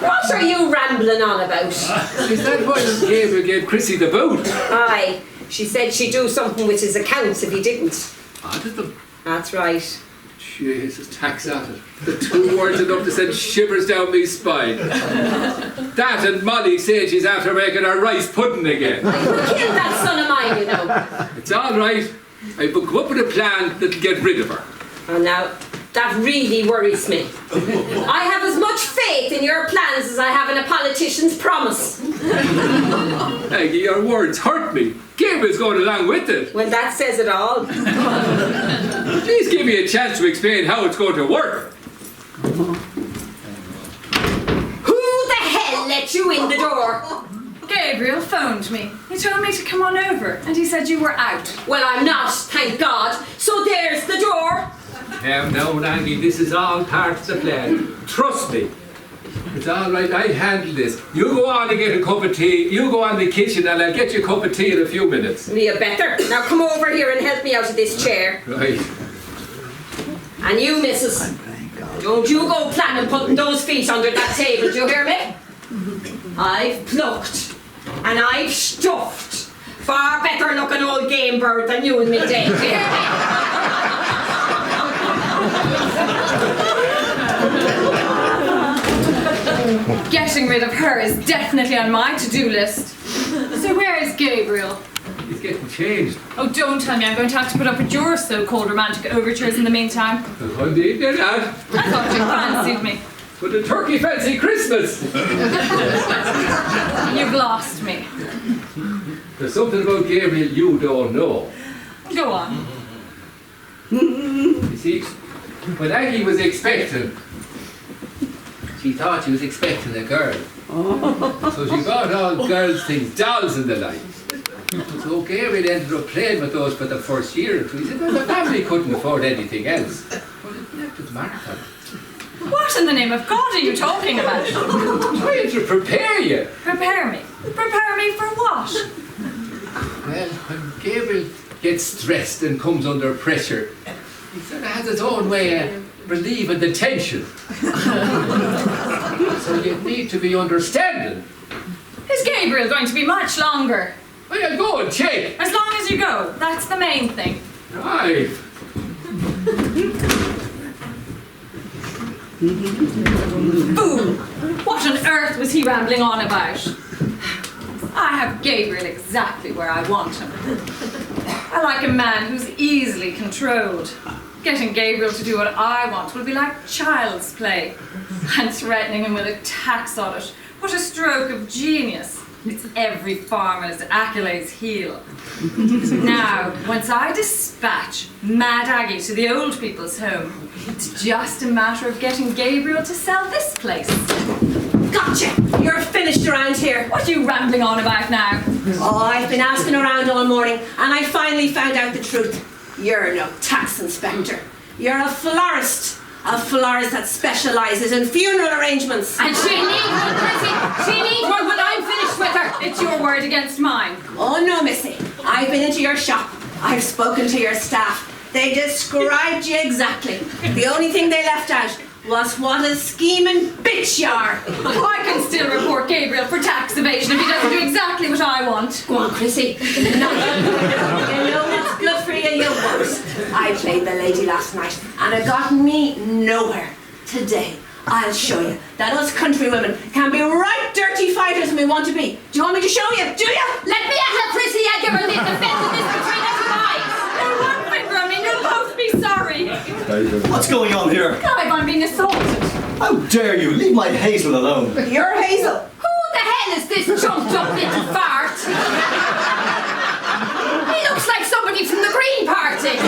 E: What are you rambling on about?
F: Is that why Gabriel gave Chrissy the boot?
E: Aye, she said she'd do something with his accounts if he didn't.
F: Added them?
E: That's right.
F: Jesus, tax at it. The two words enough to send shivers down my spine. That and Molly saying she's after making her rice pudding again.
E: I could kill that son of mine, you know.
F: It's all right. I've come up with a plan that'll get rid of her.
E: Oh, now, that really worries me. I have as much faith in your plans as I have in a politician's promise.
F: Aggie, your words hurt me. Gabriel's going along with it.
E: Well, that says it all.
F: Please give me a chance to explain how it's going to work.
E: Who the hell let you in the door?
H: Gabriel phoned me. He told me to come on over, and he said you were out.
E: Well, I'm not, thank God. So there's the door.
F: Calm down, Aggie. This is all part of the plan. Trust me. It's all right. I'll handle this. You go on and get a cup of tea. You go on the kitchen, and I'll get you a cup of tea in a few minutes.
E: You better. Now come over here and help me out of this chair.
F: Right.
E: And you, missus, don't you go planning putting those feet under that table, do you hear me? I've plucked and I've stuffed far better looking old game bird than you and me, Dave, do you hear
H: me? Getting rid of her is definitely on my to-do list. So where is Gabriel?
F: He's getting changed.
H: Oh, don't tell me I'm going to have to put up with your so-called romantic overtures in the meantime.
F: I'm being dead out.
H: I thought you fancied me.
F: But the turkey fancy Christmas.
H: You've lost me.
F: There's something about Gabriel you don't know.
H: Go on.
F: You see, when Aggie was expecting, she thought she was expecting a girl. So she bought all girls' things, dolls and the like. So Gabriel ended up playing with those for the first year or two. He said, well, the family couldn't afford anything else. But it left his mark on it.
H: What in the name of God are you talking about?
F: I'm trying to prepare you.
H: Prepare me. Prepare me for what?
F: Well, when Gabriel gets stressed and comes under pressure, he sort of has his own way of relieving the tension. So you need to be understanding.
H: Is Gabriel going to be much longer?
F: Well, I'll go and check.
H: As long as you go. That's the main thing.
F: Right.
H: Fool! What on earth was he rambling on about? I have Gabriel exactly where I want him. I like a man who's easily controlled. Getting Gabriel to do what I want will be like child's play. And threatening him with a tax audit. What a stroke of genius. It's every farmer's Achilles heel. Now, once I dispatch Mad Aggie to the old people's home, it's just a matter of getting Gabriel to sell this place.
G: Gotcha! You're finished around here.
H: What are you rambling on about now?
G: Oh, I've been asking around all morning, and I finally found out the truth. You're no tax inspector. You're a florist. A florist that specialises in funeral arrangements.
E: And she needs one, Chrissy. She needs one when I'm finished with her.
H: It's your word against mine.
G: Oh no, missy. I've been into your shop. I've spoken to your staff. They described you exactly. The only thing they left out was what a scheming bitch you are.
H: I can still report Gabriel for tax evasion if he doesn't do exactly what I want.
E: Go on, Chrissy.
G: No. You know what's good for you, you won't. I played the lady last night, and it got me nowhere. Today, I'll show you that us country women can be right dirty fighters when we want to be. Do you want me to show you? Do you?
E: Let me at her, Chrissy. I'll give her the defense of this between us tonight.
H: One finger, I mean, you'll both be sorry.
I: What's going on here?
H: Clive, I'm being assaulted.
I: How dare you? Leave my Hazel alone.
G: You're Hazel.
E: Who the hell is this jumped up little fart? He looks like somebody from the Green Party.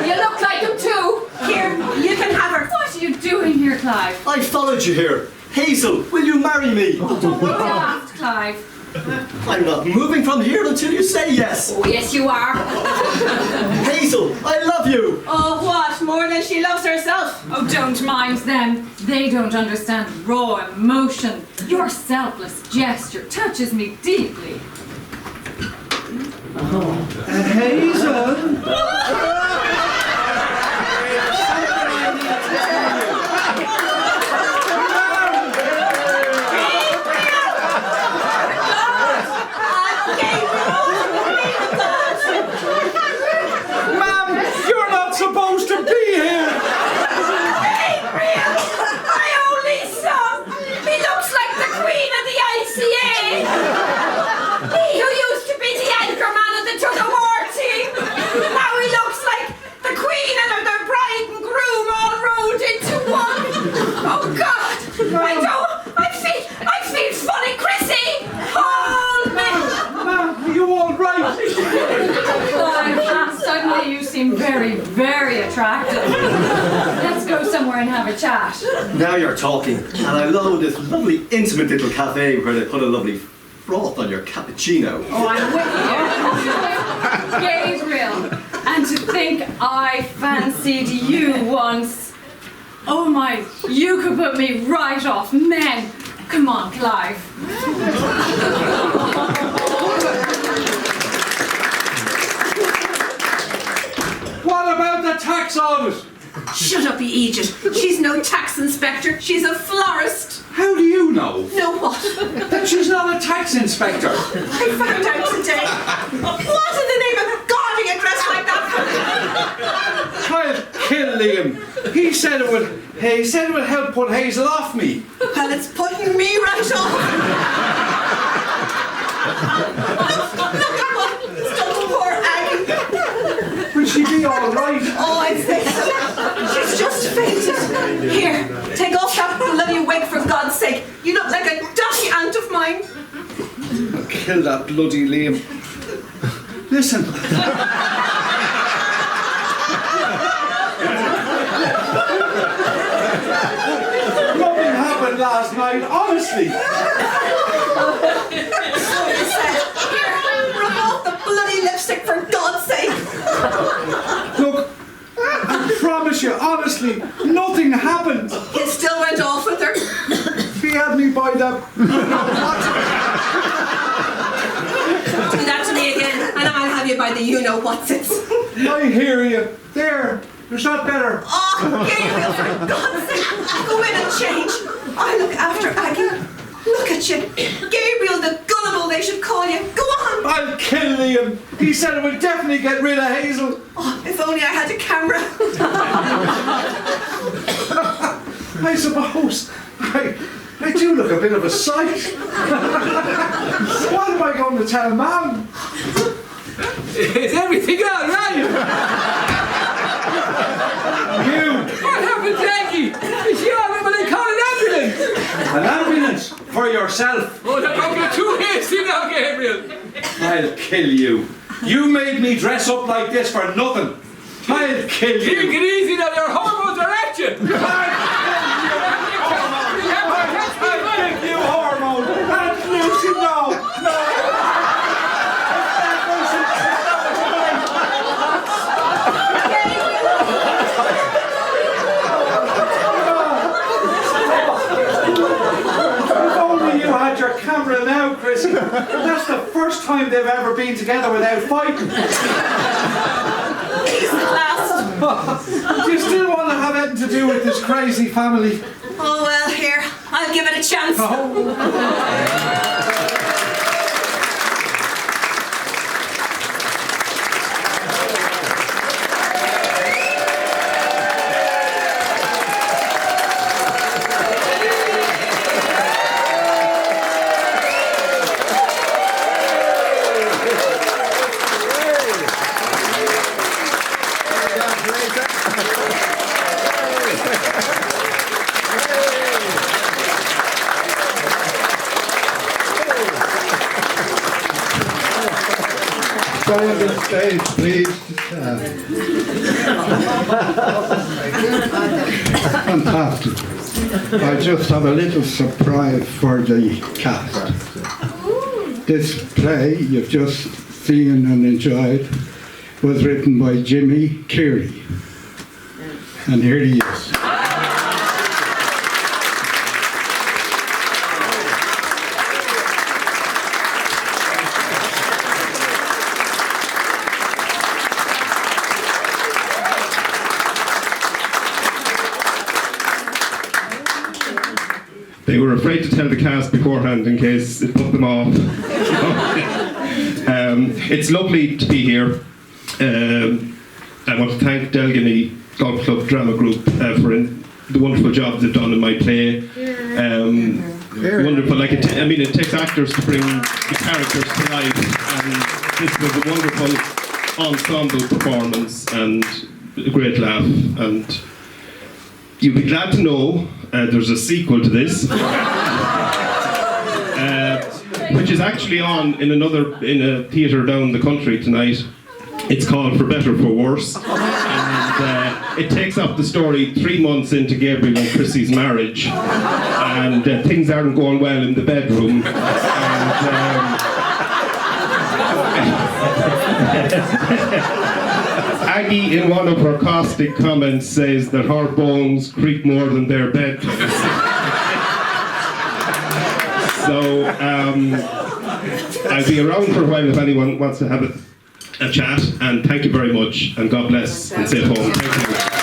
E: You look like him too.
G: Here,
H: doing here, Clive?
I: I followed you here. Hazel, will you marry me?
H: Don't be daft, Clive.
I: I'm not moving from here until you say yes.
E: Oh, yes, you are.
I: Hazel, I love you.
G: Oh, what? More than she loves herself?
H: Oh, don't mind them. They don't understand raw emotion. Your selfless gesture touches me deeply.
B: Hazel! Ma'am, you're not supposed to be here!
E: Gabriel, my only son. He looks like the Queen of the ICA. He who used to be the anchorman of the tug-of-war team. Now he looks like the Queen and the bride and groom all rolled into one. Oh God, I feel funny, Chrissy. Hold me.
B: Ma'am, are you all right?
H: Clive, suddenly you seem very, very attractive. Let's go somewhere and have a chat.
I: Now you're talking. And I love this lovely, intimate little cafe where they put a lovely froth on your cappuccino.
H: Oh, I'm with you. Gabriel, and to think I fancied you once. Oh my, you could put me right off men. Come on, Clive.
B: What about the tax audit?
G: Shut up, you Egypt. She's no tax inspector. She's a florist.
B: How do you know
G: No what?
B: that she's not a tax inspector?
G: I found out today. What in the name of God are you dressed like that?
B: I'll kill Liam. He said it would help put Hazel off me.
G: Well, it's putting me right off. Look at what it's done to poor Aggie.
B: Will she be all right?
G: Oh, I think so. She's just fainted. Here, take off that bloody wig for God's sake. You look like a dusty aunt of mine.
B: I'll kill that bloody Liam. Listen. Nothing happened last night, honestly.
G: So you said. Here, rub off the bloody lipstick for God's sake.
B: Look, I promise you, honestly, nothing happened.
G: You still went off with her.
B: He had me by the...
G: Do that to me again, and I'll have you by the you-know-whatsits.
B: I hear you. There, is that better?
G: Oh, Gabriel, for God's sake, go in and change. I look after Aggie. Look at you. Gabriel the gullible, they should call you. Go on.
B: I'll kill Liam. He said it would definitely get rid of Hazel.
G: Oh, if only I had a camera.
B: I suppose. I do look a bit of a sight. What am I going to tell Mum?
F: Is everything all right?
B: You!
F: What happened to Aggie? Is she all right when they call an ambulance?
B: An ambulance for yourself.
F: Oh, don't get too hasty now, Gabriel.
B: I'll kill you. You made me dress up like this for nothing. I'll kill
F: Take
B: you.
F: it easy now, your hormones are at you.
B: I'll kill you, hormone. And Lucy, no. If only you had your camera now, Chrissy. That's the first time they've ever been together without fighting.
G: He's the last.
B: Do you still want to have anything to do with this crazy family?
G: Oh, well, here. I'll give it a chance.
B: Oh.
A: Stay on the stage, please. Fantastic. I just have a little surprise for the cast. This play you've just seen and enjoyed was written by Jimmy Cleary. And here he is.
K: They were afraid to tell the cast beforehand in case it put them off. It's lovely to be here. I want to thank Delgany Golf Club Drama Group for the wonderful job they've done in my play. Wonderful. Like it takes actors to bring the characters to life, and this was a wonderful ensemble performance and a great laugh. And you'll be glad to know there's a sequel to this, which is actually on in a theatre down the country tonight. It's called For Better For Worse, and it takes up the story 3 months into Gabriel and Chrissy's marriage, and things aren't going well in the bedroom. Aggie, in one of her caustic comments, says that her bones creak more than their bedclothes. So I'll be around for a while if anyone wants to have a chat, and thank you very much, and God bless, and stay at home. Thank you.